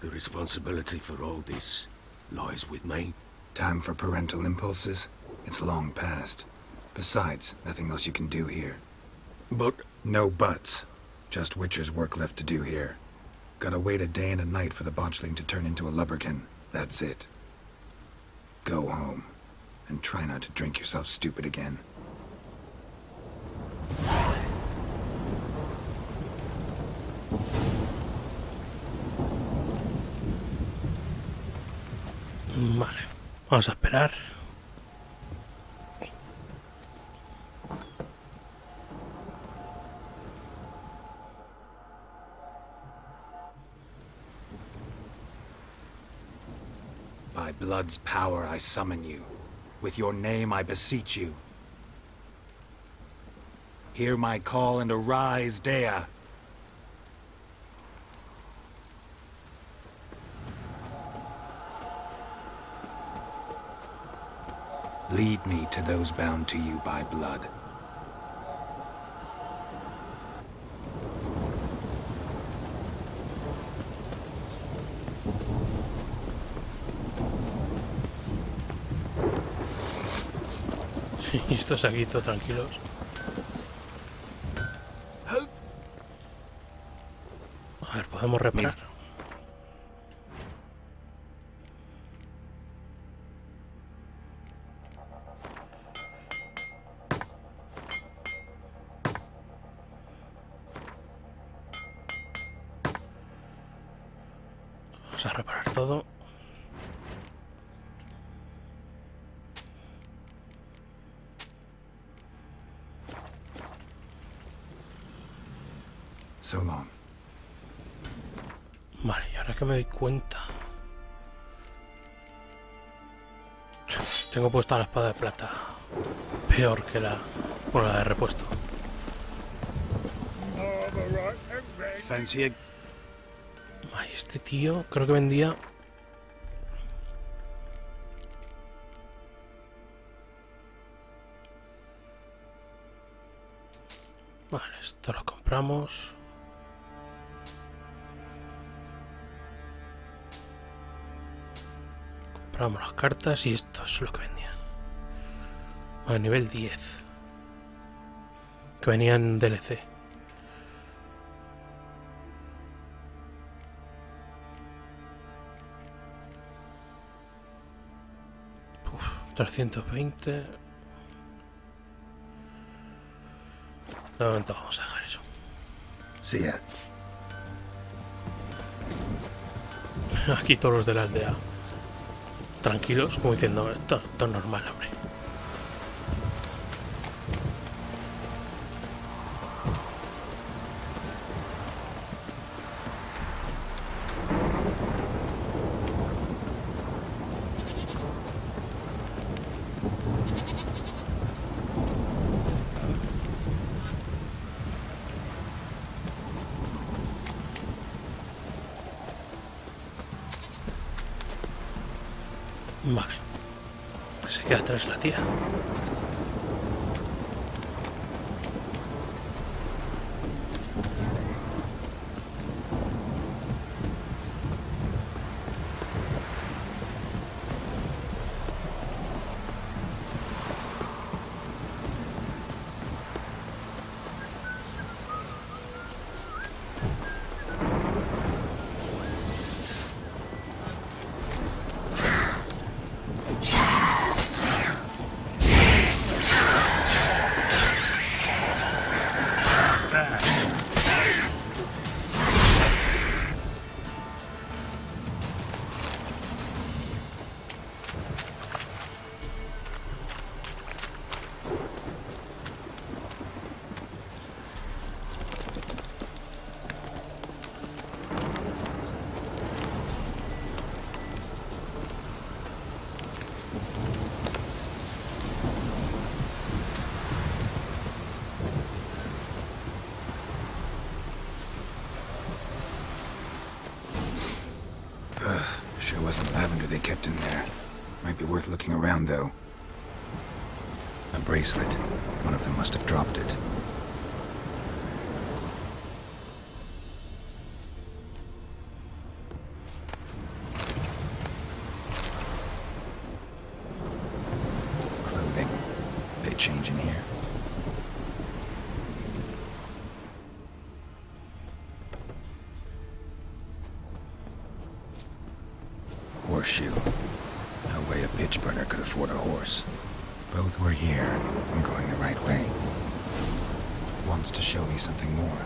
S8: the responsibility for all this lies with me.
S3: Time for parental impulses? It's long past. Besides, nothing else you can do here.
S8: But...
S3: No buts. Just Witcher's work left to do here. Gotta wait a day and a night for the botchling to turn into a lubberkin. That's it. Go home. And try not to drink yourself stupid again.
S1: Vale, vamos a esperar.
S3: By blood's power I summon you. With your name I beseech you. Hear my call and arise, Dea. Lead me to those bound to you by blood.
S1: Y estos aquí todos tranquilos. A ver, podemos reparar. Vamos a reparar todo.
S3: So long.
S1: Vale, y ahora que me doy cuenta, tengo puesta la espada de plata, peor que la de repuesto.
S4: Fancy a...
S1: Ay, este tío creo que vendía... Vale, esto lo compramos. Compramos las cartas y esto es lo que vendía. A nivel 10. Que venía en DLC. Uf, 320. De momento vamos a dejar eso.
S3: See ya.
S1: Aquí todos los de la aldea tranquilos, como diciendo, esto es normal, hombre. Vale. Se queda atrás la tía.
S3: Sure wasn't lavender they kept in there. Might be worth looking around, though. A bracelet. One of them must have dropped it. Clothing. They change in here. Horseshoe. No way a pitch burner could afford a horse. Both were here. I'm going the right way. Wants to show me something more.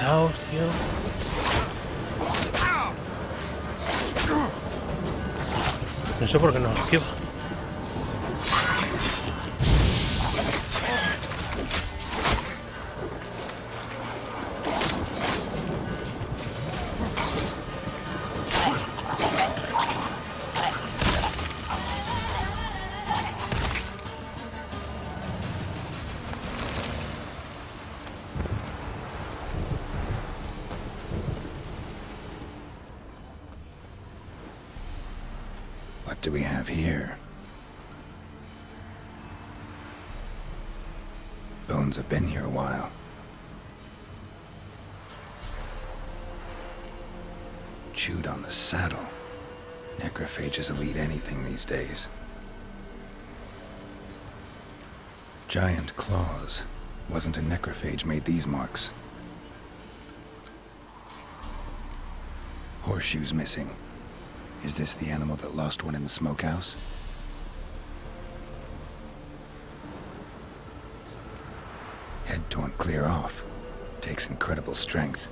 S1: Pesaos, tío. No sé por qué no lo esquiva.
S3: What do we have here? Bones have been here a while. Chewed on the saddle. Necrophages will eat anything these days. Giant claws. Wasn't a necrophage made these marks. Horseshoes missing. Is this the animal that lost one in the smokehouse? Head torn clear off. Takes incredible strength.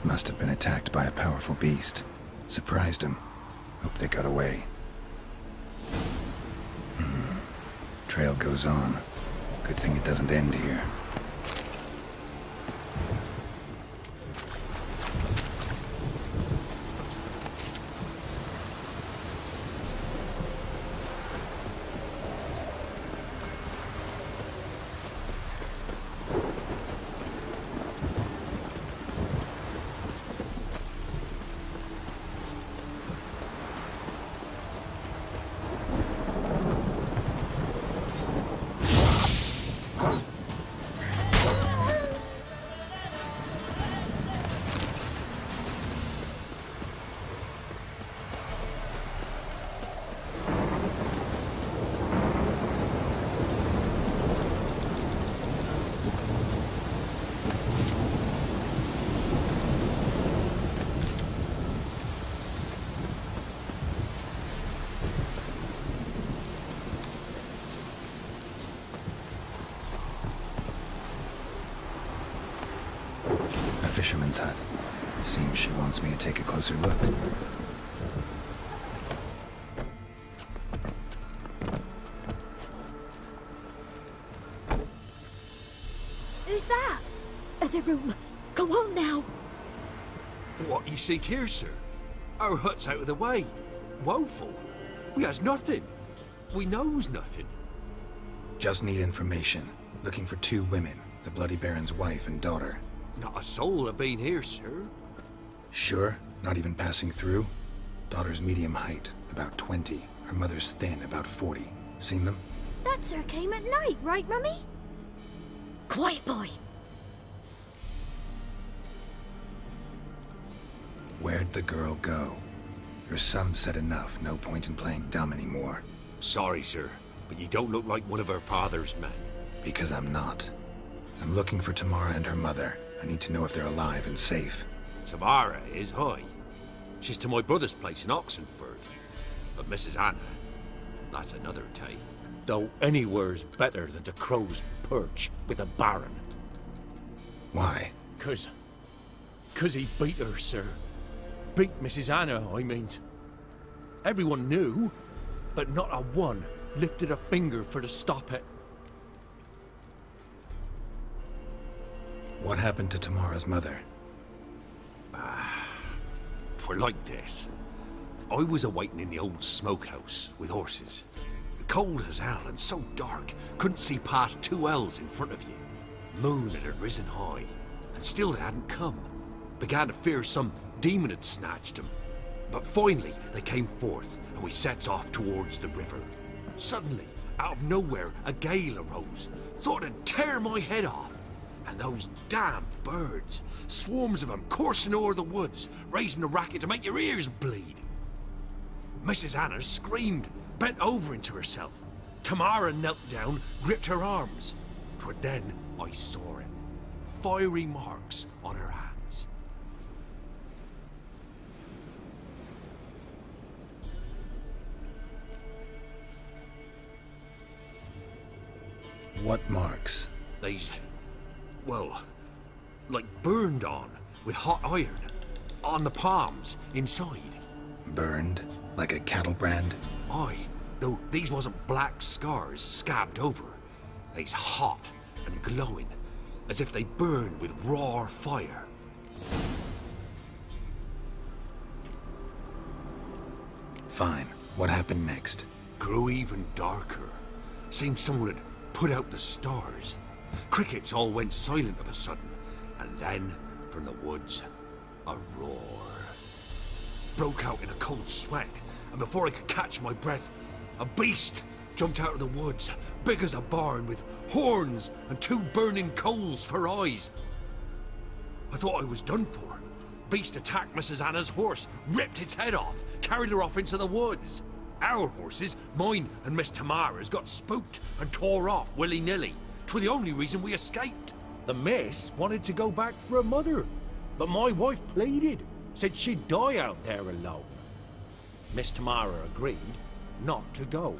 S3: Must have been attacked by a powerful beast. Surprised him. Hope they got away. Trail goes on. Good thing it doesn't end here. Fisherman's hut. Seems she wants me to take a closer look.
S5: Who's that? The room. Go on now.
S11: What you seek here, sir? Our hut's out of the way. Woeful. We has nothing. We knows nothing.
S3: Just need information. Looking for 2 women. The Bloody Baron's wife and daughter.
S11: Not a soul have been here, sir.
S3: Sure? Not even passing through? Daughter's medium height, about 20. Her mother's thin, about 40. Seen them?
S5: That sir came at night, right, Mummy? Quiet, boy.
S3: Where'd the girl go? Your son said enough. No point in playing dumb anymore.
S11: Sorry, sir, but you don't look like one of her father's men.
S3: Because I'm not. I'm looking for Tamara and her mother. I need to know if they're alive and safe.
S11: Tamara is high. She's to my brother's place in Oxenford. But Mrs. Anna, that's another tale. Though anywhere's better than to Crow's Perch with a baron.
S3: Why?
S11: 'Cause he beat her, sir. Beat Mrs. Anna, I means. Everyone knew, but not a one lifted a finger for to stop it.
S3: What happened to Tamara's mother?
S11: 'Twere like this. I was awaiting in the old smokehouse with horses. Cold as hell and so dark, couldn't see past 2 ells in front of you. Moon had risen high, and still they hadn't come. Began to fear some demon had snatched them. But finally they came forth, and we sets off towards the river. Suddenly, out of nowhere, a gale arose. Thought it'd tear my head off. And those damn birds, swarms of them coursing o'er the woods, raising a racket to make your ears bleed. Mrs. Anna screamed, bent over into herself. Tamara knelt down, gripped her arms. 'Twere then I saw it. Fiery marks on her hands.
S3: What marks?
S11: These well, like burned on, with hot iron. On the palms, inside.
S3: Burned? Like a cattle brand?
S11: Aye, though these wasn't black scars scabbed over. They's hot and glowing, as if they burn with raw fire.
S3: Fine. What happened next?
S11: Grew even darker. Seemed someone had put out the stars. Crickets all went silent of a sudden, and then, from the woods, a roar. Broke out in a cold sweat, and before I could catch my breath, a beast jumped out of the woods, big as a barn, with horns and 2 burning coals for eyes. I thought I was done for. Beast attacked Mrs. Anna's horse, ripped its head off, carried her off into the woods. Our horses, mine and Miss Tamara's, got spooked and tore off willy-nilly. 'Twere the only reason we escaped.
S12: The miss wanted to go back for her mother, but my wife pleaded, said she'd die out there alone. Miss Tamara agreed not to go.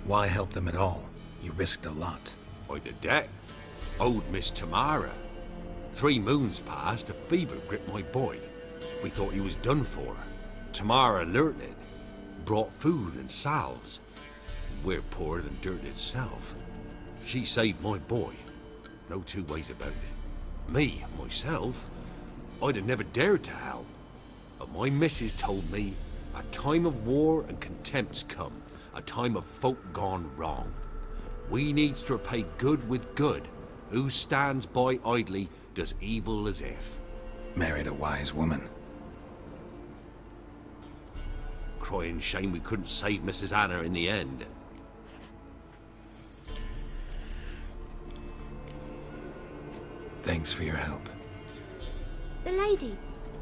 S3: Why help them at all? You risked a lot.
S11: By the death. Owed Miss Tamara. 3 moons passed, a fever gripped my boy. We thought he was done for. Tamara learnt it. Brought food and salves. We're poorer than dirt itself. She saved my boy. No 2 ways about it. Me, myself, I'd have never dared to help. But my missus told me a time of war and contempt's come. A time of folk gone wrong. We needs to repay good with good. Who stands by idly does evil as if.
S3: Married a wise woman.
S11: Crying shame we couldn't save Mrs. Anna in the end.
S3: Thanks for your help.
S5: The lady.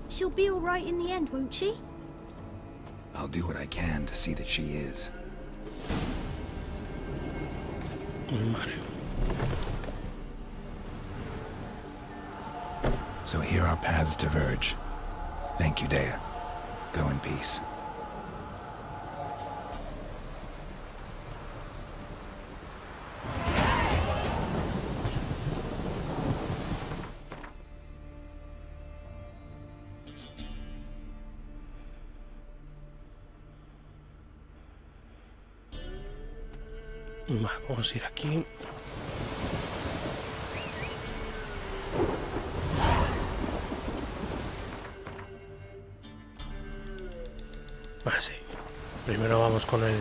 S5: She'll be all right in the end, won't she?
S3: I'll do what I can to see that she is. So here our paths diverge. Thank you, Dea. Go in peace.
S1: Vamos a ir aquí. Sí. Primero vamos con el...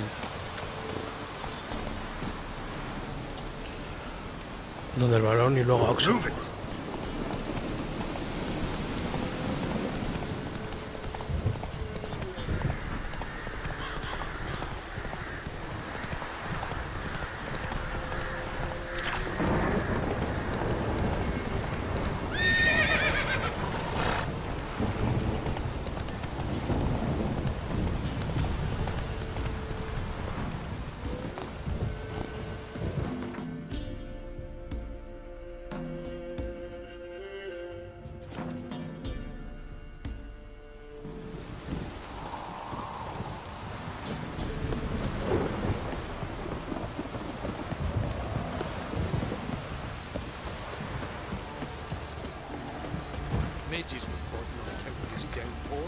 S1: donde el balón y luego a Oxford.
S10: Midges reporting on account of this downpour.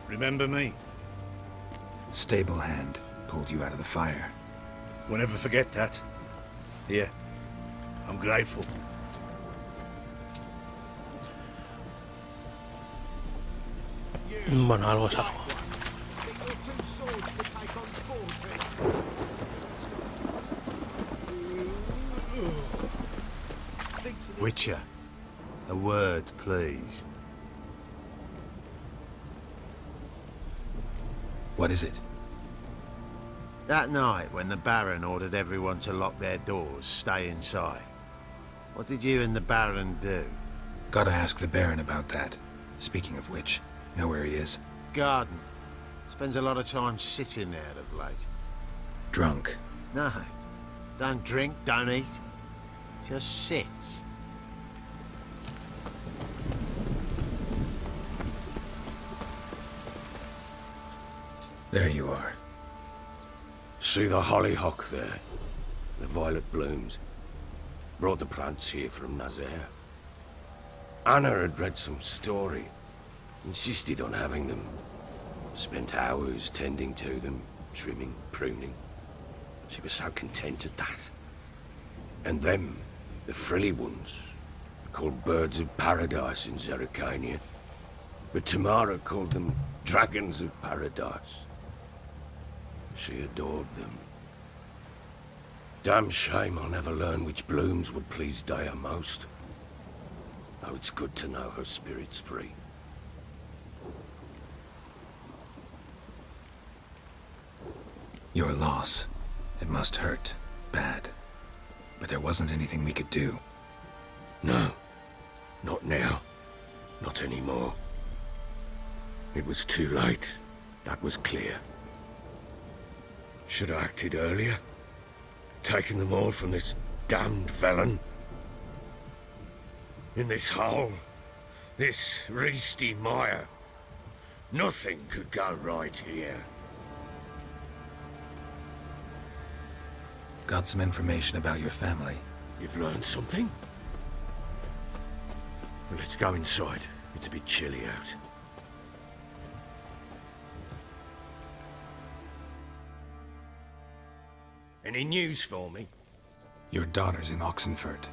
S13: Remember me?
S3: Stable hand pulled you out of the fire.
S13: We'll never forget that. Here, I'm grateful.
S1: Bueno, algo es algo.
S14: Witcher, a word, please.
S3: What is it?
S14: That night when the Baron ordered everyone to lock their doors, stay inside, What did you and the Baron do?
S3: Gotta ask the Baron about that. Speaking of which, know where he is?
S14: Garden. Spends a lot of time sitting there of late.
S3: Drunk.
S14: No. Don't drink, don't eat. Just sits.
S3: There you are.
S8: See the hollyhock there? The violet blooms. Brought the plants here from Nazaire. Anna had read some story. Insisted on having them. Spent hours tending to them, trimming, pruning. She was so content at that. And them, the frilly ones, called birds of paradise in Zerrikania. But Tamara called them dragons of paradise. She adored them. Damn shame I'll never learn which blooms would please Daya most. Though it's good to know her spirit's free.
S3: Your loss. It must hurt. Bad. But there wasn't anything we could do.
S8: No. Not now. Not anymore. It was too late. That was clear. Should have acted earlier. Taken them all from this damned felon. In this hole. This reesty mire. Nothing could go right here.
S3: Got some information about your family.
S8: You've learned something? Well, let's go inside. It's a bit chilly out. Any news for me?
S3: Your daughter's in Oxenfurt.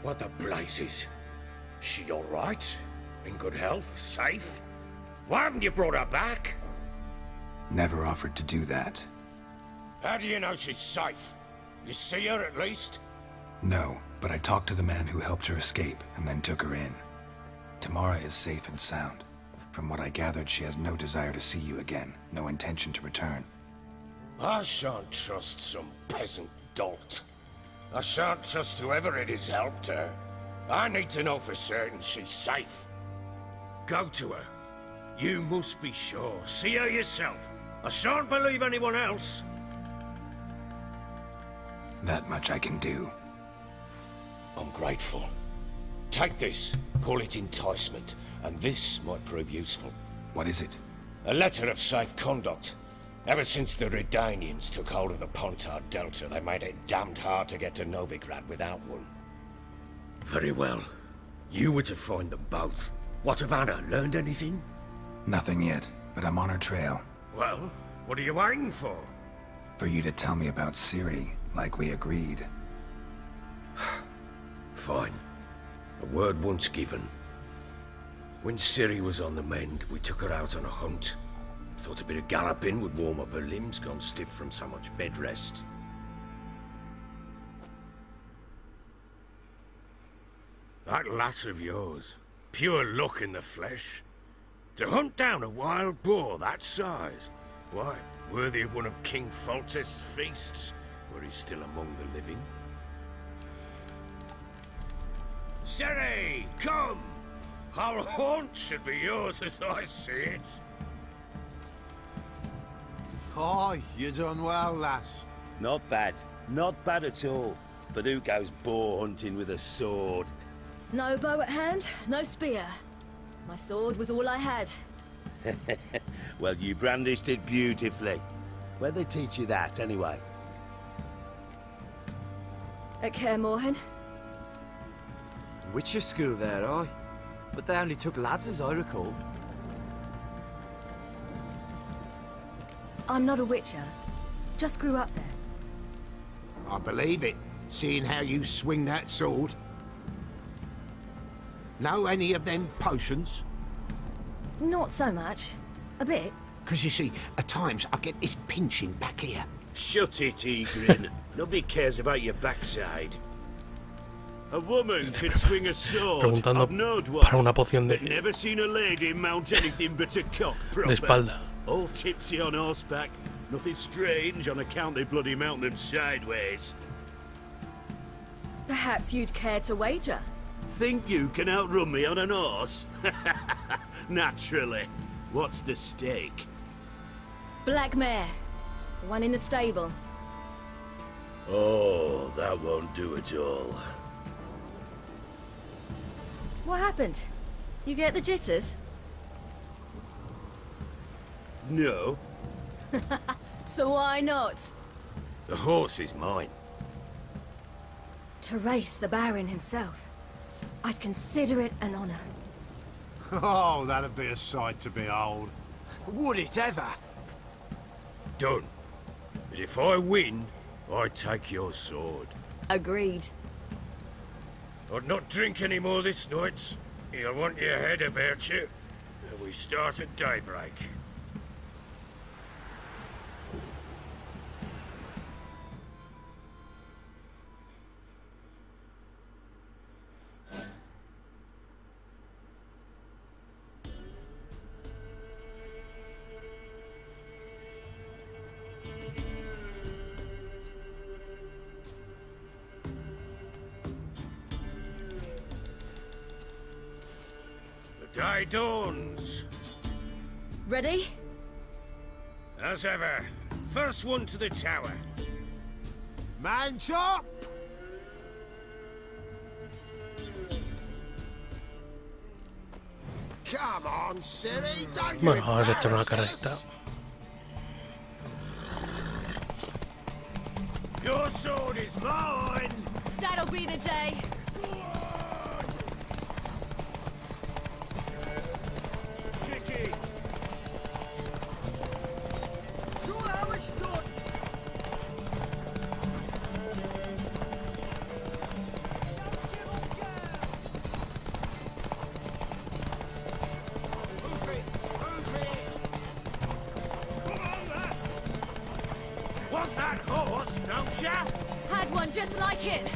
S8: What the blazes? She all right? In good health? Safe? Why haven't you brought her back?
S3: Never offered to do that.
S8: How do you know she's safe? You see her at least?
S3: No, but I talked to the man who helped her escape and then took her in. Tamara is safe and sound. From what I gathered, she has no desire to see you again, no intention to return.
S8: I shan't trust some peasant dolt. I shan't trust whoever it is helped her. I need to know for certain she's safe. Go to her. You must be sure. See her yourself. I shan't believe anyone else.
S3: That much I can do.
S8: I'm grateful. Take this. Call it enticement. And this might prove useful.
S3: What is it?
S8: A letter of safe conduct. Ever since the Redanians took hold of the Pontard Delta, they made it damned hard to get to Novigrad without one. Very well. You were to find them both. What of Anna? Learned anything?
S3: Nothing yet, but I'm on her trail.
S8: Well, what are you waiting for?
S3: For you to tell me about Ciri, like we agreed.
S8: Fine. A word once given. When Ciri was on the mend, we took her out on a hunt. Thought a bit of galloping would warm up her limbs, gone stiff from so much bed rest. That lass of yours, pure luck in the flesh. To hunt down a wild boar that size, why, worthy of one of King Foltest's feasts, were he still among the living. Ciri, come! Our haunt should be yours as I see it.
S14: Oh, you done well, lass.
S15: Not bad. Not bad at all. But who goes boar hunting with a sword?
S16: No bow at hand, no spear. My sword was all I had.
S15: Well, you brandished it beautifully. Where'd they teach you that, anyway?
S16: At Kaer Morhen.
S17: Witcher school there, aye. But they only took lads, as I recall.
S16: I'm not a witcher. Just grew up there.
S9: I believe it, seeing how you swing that sword. Know any of them potions?
S16: Not so much. A bit.
S9: Because you see, at times I get this pinching back here.
S4: Shut it, Egrin. Nobody cares about your backside. A woman could swing a sword.
S1: Preguntando
S4: I've knowed
S1: para
S4: one,
S1: una poción
S4: but never seen a lady mount anything but a cock proper.
S1: de espalda.
S4: All tipsy on horseback. Nothing strange on account they bloody mount them sideways.
S16: Perhaps you'd care to wager?
S4: Think you can outrun me on an horse? Naturally. What's the stake?
S16: Black mare. The one in the stable.
S4: Oh, that won't do at all.
S16: What happened? You get the jitters?
S4: No.
S16: So why not?
S4: The horse is mine.
S16: To race the Baron himself. I'd consider it an honor.
S9: Oh, that'd be a sight to behold.
S17: Would it ever?
S8: Done. But if I win, I take your sword.
S16: Agreed.
S8: I'd not drink any more this night. You'll want your head about you. And we start at daybreak. Day dawns.
S16: Ready?
S8: As ever. First one to the tower.
S9: Man chop! Come on, silly, don't you
S1: Bueno, vamos a echar una carreta.
S8: Your sword is mine!
S16: That'll be the day.
S8: Want that horse, don't ya?
S16: Had one just like it.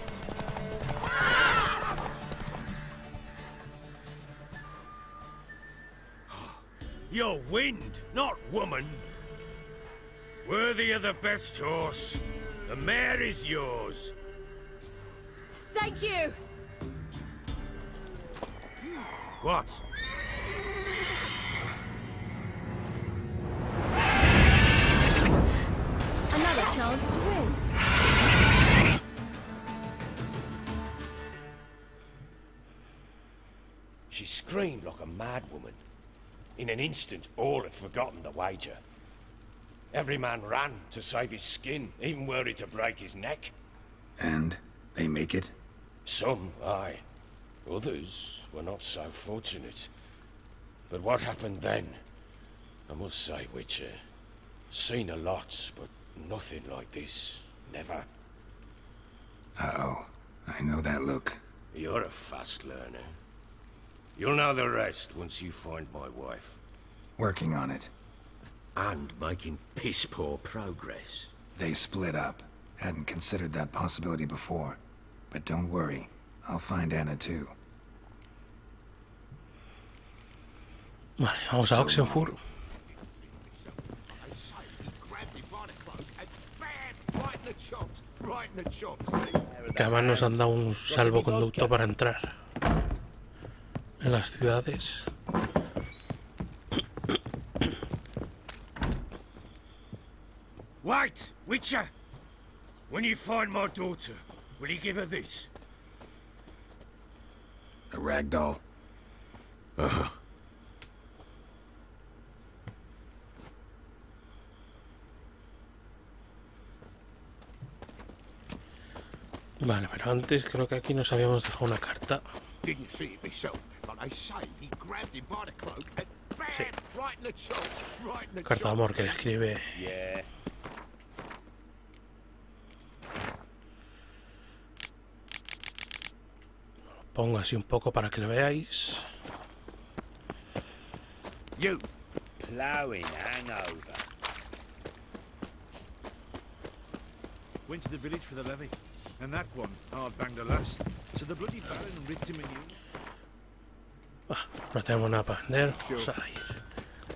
S8: You're wind, not woman. Worthy of the best horse. The mare is yours.
S16: Thank you.
S8: What?
S16: Another chance to win.
S8: She screamed like a mad woman. In an instant, all had forgotten the wager. Every man ran to save his skin, even worried to break his neck.
S3: And they make it?
S8: Some, aye. Others were not so fortunate. But what happened then? I must say, Witcher, seen a lot, but nothing like this. Never.
S3: Uh-oh. I know that look.
S8: You're a fast learner. You'll know the rest once you find my wife.
S3: Working on it.
S4: And making piss-poor progress.
S3: They split up. Hadn't considered that possibility before. But don't worry. I'll find Anna too.
S1: Vale, vamos a Oxenfurt. Que además nos han dado un salvoconducto para entrar en las ciudades.
S8: Wait, Witcher! When you find my daughter, will you give her this?
S3: A rag doll?
S8: Uh-huh.
S1: Vale, pero antes creo que aquí nos habíamos dejado una carta.
S9: Didn't see it myself, but I say he grabbed him by the cloak and bam! Right in the chops, right in the
S1: Carta de amor que le escribe.
S15: Yeah.
S1: Pongo así un poco para que lo veáis.
S15: You ploughing hangover.
S13: Went to the village for the levy, and that one hard banged a lass. So the bloody baron ripped him a new.
S1: No tenemos nada para vender. Vamos a ir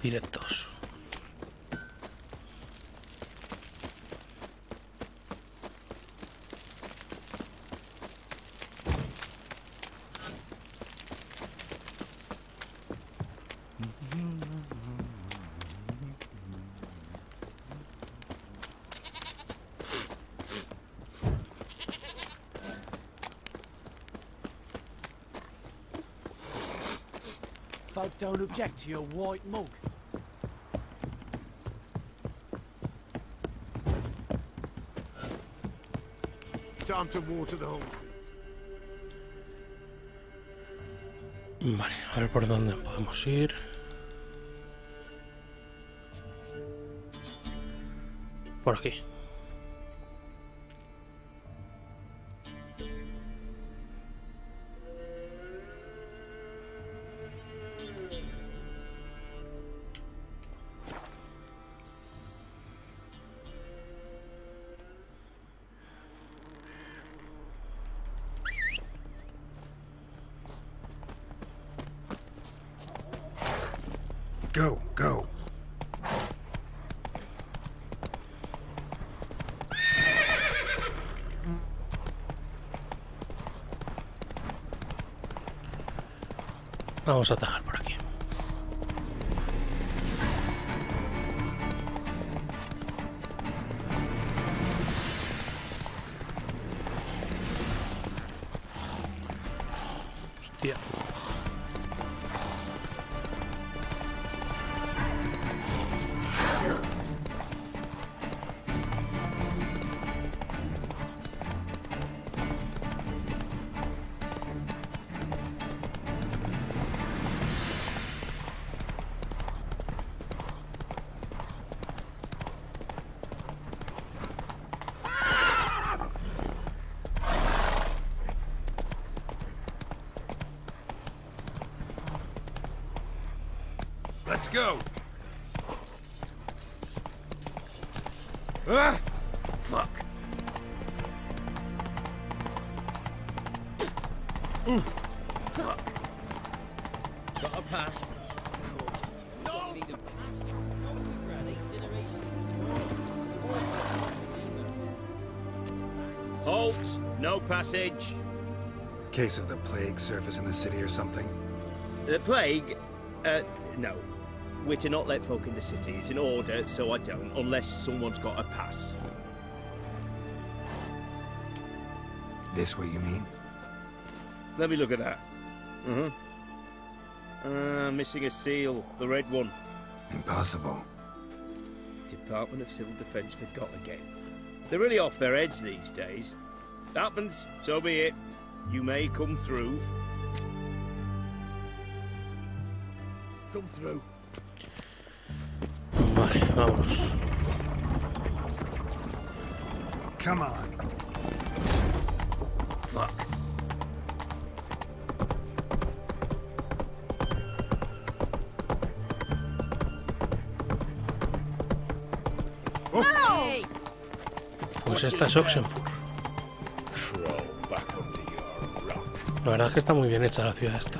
S1: directos.
S17: folk don't object to your white mug.
S9: Time to water the whole thing.
S1: Vale, a ver por dónde podemos ir. Por aquí.
S3: Go, go.
S1: Vamos a atajar por aquí. Hostia.
S11: Let's go. Ah! Fuck.
S10: Fuck. Got a pass. No.
S15: Halt! No passage.
S3: Case of the plague surface in the city or something?
S15: The plague? No. We're to not let folk in the city. It's an order, so I don't, unless someone's got a pass.
S3: This what you mean?
S15: Let me look at that. Missing a seal. The red one.
S3: Impossible.
S15: Department of Civil Defence forgot again. They're really off their heads these days. Happens, so be it. You may come through.
S9: Come through.
S1: Vale, vámonos.
S3: Come on.
S15: Fuck.
S1: Oh. Pues esta es Oxenford. La verdad es que está muy bien hecha la ciudad esta.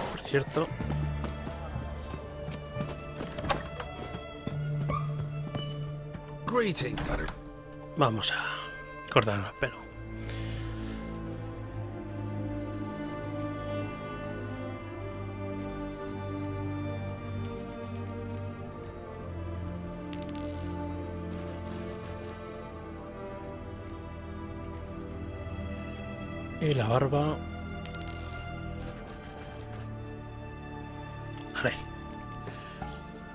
S1: Por cierto,
S3: Greeting, Gutter.
S1: vamos a cortarnos el pelo. Y la barba. Vale.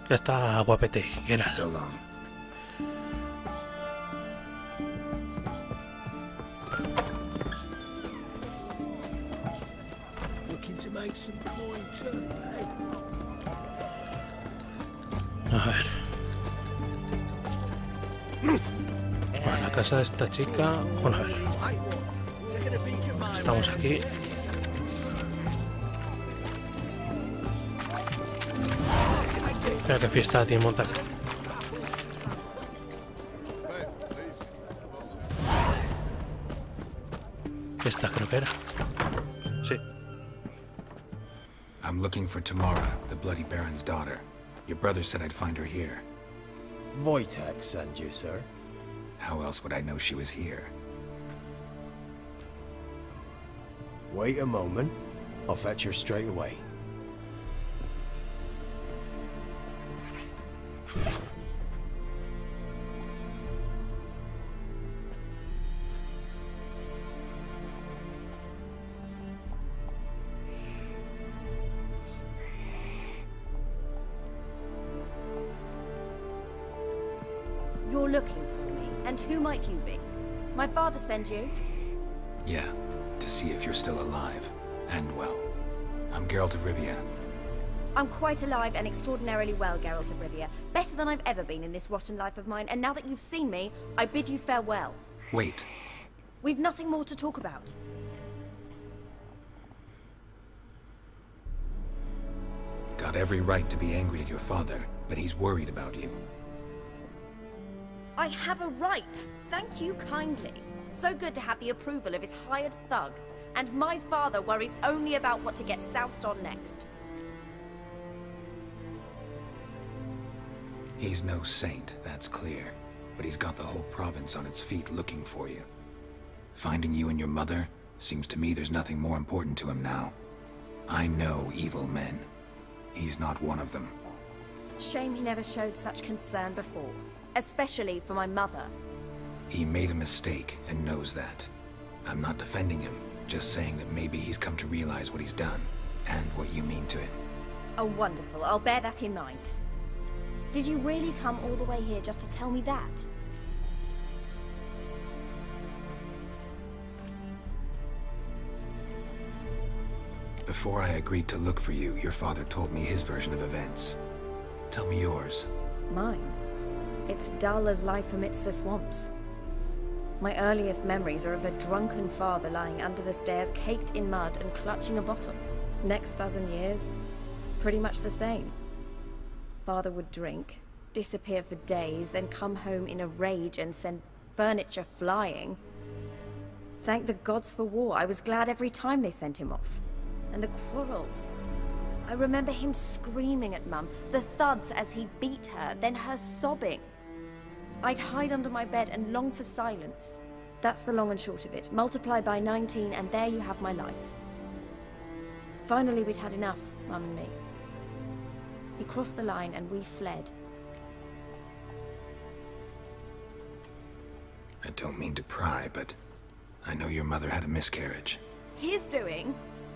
S1: Ya está guapete, que era.
S3: So long.
S10: Looking to make some coin too, eh?
S1: A ver. Bueno, la casa de esta chica. Bueno, a ver. Estamos aquí. Mira qué fiesta tiene montada. Esta creo que era. Sí.
S3: I'm looking for Tamara, the Bloody Baron's daughter. Your brother said I'd find her here.
S14: Wojtek sent you, sir.
S3: How else would I know she was here?
S14: Wait a moment. I'll fetch her straight away.
S18: You're looking for me, and who might you be? My father sent you?
S3: Yeah, to see if you're still alive. And well. I'm Geralt of Rivia.
S18: I'm quite alive and extraordinarily well, Geralt of Rivia. Better than I've ever been in this rotten life of mine, and now that you've seen me, I bid you farewell.
S3: Wait.
S18: We've nothing more to talk about.
S3: Got every right to be angry at your father, but he's worried about you.
S18: I have a right. Thank you kindly. So good to have the approval of his hired thug. And my father worries only about what to get soused on next.
S3: He's no saint, that's clear. But he's got the whole province on its feet looking for you. Finding you and your mother, seems to me there's nothing more important to him now. I know evil men. He's not one of them.
S18: Shame he never showed such concern before. Especially for my mother.
S3: He made a mistake and knows that. I'm not defending him, just saying that maybe he's come to realize what he's done, and what you mean to him.
S18: Oh, wonderful. I'll bear that in mind. Did you really come all the way here just to tell me that?
S3: Before I agreed to look for you, your father told me his version of events. Tell me yours.
S18: Mine? It's dull as life amidst the swamps. My earliest memories are of a drunken father lying under the stairs, caked in mud and clutching a bottle. Next dozen years, pretty much the same. Father would drink, disappear for days, then come home in a rage and send furniture flying. Thank the gods for war. I was glad every time they sent him off. And the quarrels. I remember him screaming at Mum, the thuds as he beat her, then her sobbing. I'd hide under my bed and long for silence. That's the long and short of it. Multiply by 19 and there you have my life. Finally we'd had enough, Mum and me. He crossed the line and we fled.
S3: I don't mean to pry, but I know your mother had a miscarriage.
S18: His doing?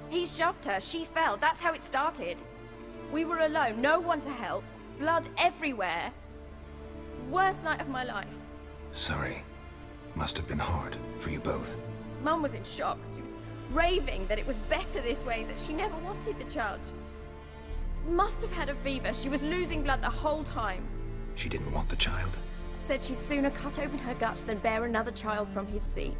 S18: He shoved her, she fell, that's how it started. We were alone, no one to help, blood everywhere. Worst night of my life.
S3: Sorry. Must have been hard for you both.
S18: Mum was in shock. She was raving that it was better this way, that she never wanted the child. Must have had a fever. She was losing blood the whole time.
S3: She didn't want the child?
S18: Said she'd sooner cut open her gut than bear another child from his seed.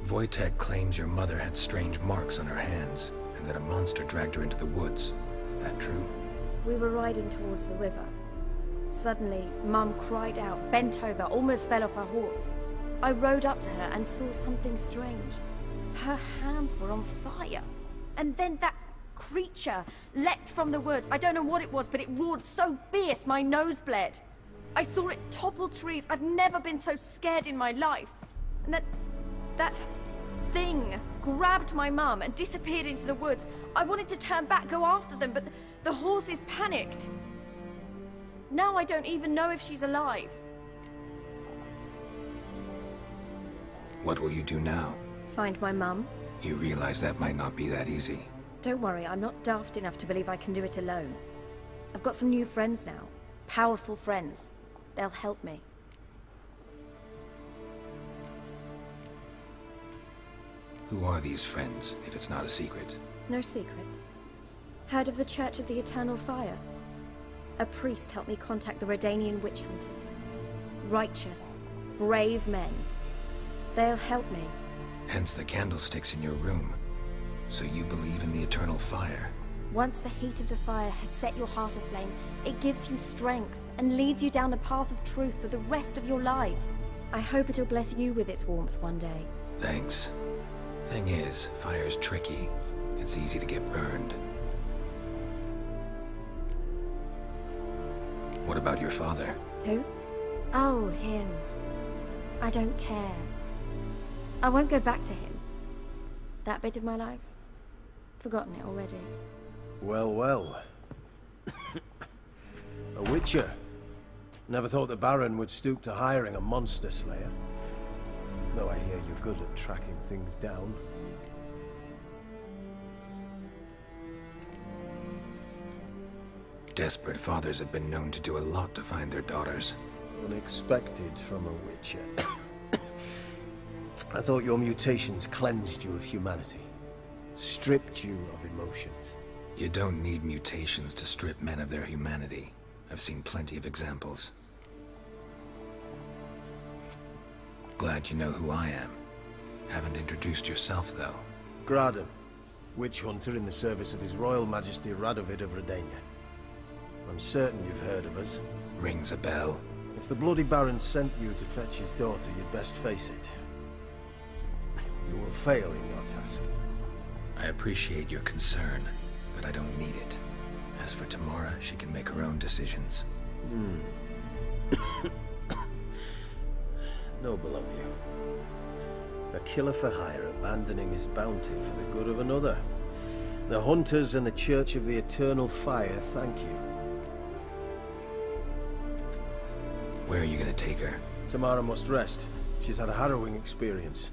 S3: Wojtek claims your mother had strange marks on her hands, and that a monster dragged her into the woods. That true?
S18: We were riding towards the river. Suddenly, Mum cried out, bent over, almost fell off her horse. I rode up to her and saw something strange. Her hands were on fire. And then that creature leapt from the woods. I don't know what it was, but it roared so fierce my nose bled. I saw it topple trees. I've never been so scared in my life. And that thing grabbed my mum and disappeared into the woods. I wanted to turn back, go after them, but the horses panicked. Now I don't even know if she's alive.
S3: What will you do now?
S18: Find my mum.
S3: You realize that might not be that easy.
S18: Don't worry, I'm not daft enough to believe I can do it alone. I've got some new friends now. Powerful friends. They'll help me.
S3: Who are these friends, if it's not a secret?
S18: No secret. Heard of the Church of the Eternal Fire? A priest helped me contact the Redanian witch hunters. Righteous, brave men. They'll help me.
S3: Hence the candlesticks in your room. So you believe in the eternal fire?
S18: Once the heat of the fire has set your heart aflame, it gives you strength and leads you down the path of truth for the rest of your life. I hope it'll bless you with its warmth one day.
S3: Thanks. Thing is, fire's tricky. It's easy to get burned. What about your father?
S18: Who? Oh, him. I don't care. I won't go back to him. That bit of my life? Forgotten it already.
S19: Well, well. A witcher. Never thought the Baron would stoop to hiring a monster slayer. Though I hear you're good at tracking things down.
S3: Desperate fathers have been known to do a lot to find their daughters.
S19: Unexpected from a witcher. I thought your mutations cleansed you of humanity. Stripped you of emotions.
S3: You don't need mutations to strip men of their humanity. I've seen plenty of examples. Glad you know who I am. Haven't introduced yourself, though.
S19: Graden, witch hunter in the service of His Royal Majesty Radovid of Redania. I'm certain you've heard of us.
S3: Rings a bell.
S19: If the Bloody Baron sent you to fetch his daughter, you'd best face it. You will fail in your task.
S3: I appreciate your concern, but I don't need it. As for Tamara, she can make her own decisions.
S19: Noble of you. A killer for hire abandoning his bounty for the good of another. The Hunters and the Church of the Eternal Fire thank you.
S3: Where are you gonna take her?
S19: Tamara must rest. She's had a harrowing experience.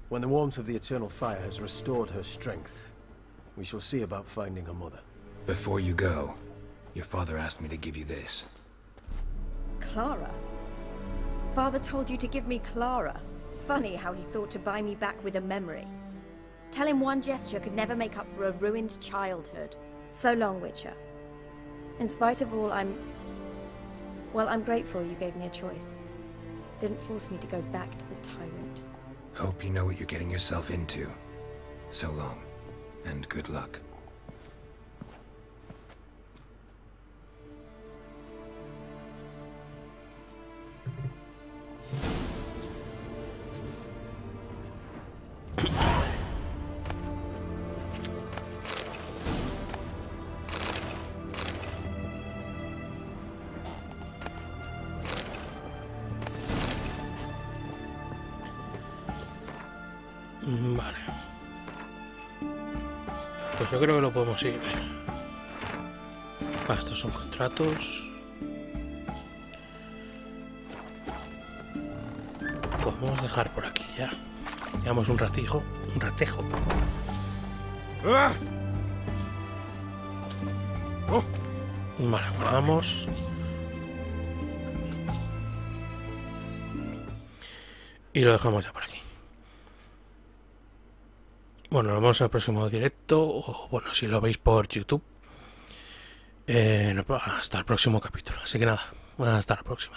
S19: When the warmth of the Eternal Fire has restored her strength, we shall see about finding her mother.
S3: Before you go, your father asked me to give you this.
S18: Clara? Father told you to give me Clara. Funny how he thought to buy me back with a memory. Tell him one gesture could never make up for a ruined childhood. So long, Witcher. In spite of all, I'm grateful you gave me a choice. Didn't force me to go back to the tyrant.
S3: Hope you know what you're getting yourself into. So long, and good luck.
S1: Vale. Pues yo creo que lo podemos seguir. Estos son contratos. Podemos dejar por aquí ya. Llevamos un ratejo. Vale, vamos. Y lo dejamos ya por aquí. Bueno, nos vemos en el próximo directo, o bueno, si lo veis por YouTube. Hasta el próximo capítulo. Así que nada, hasta la próxima.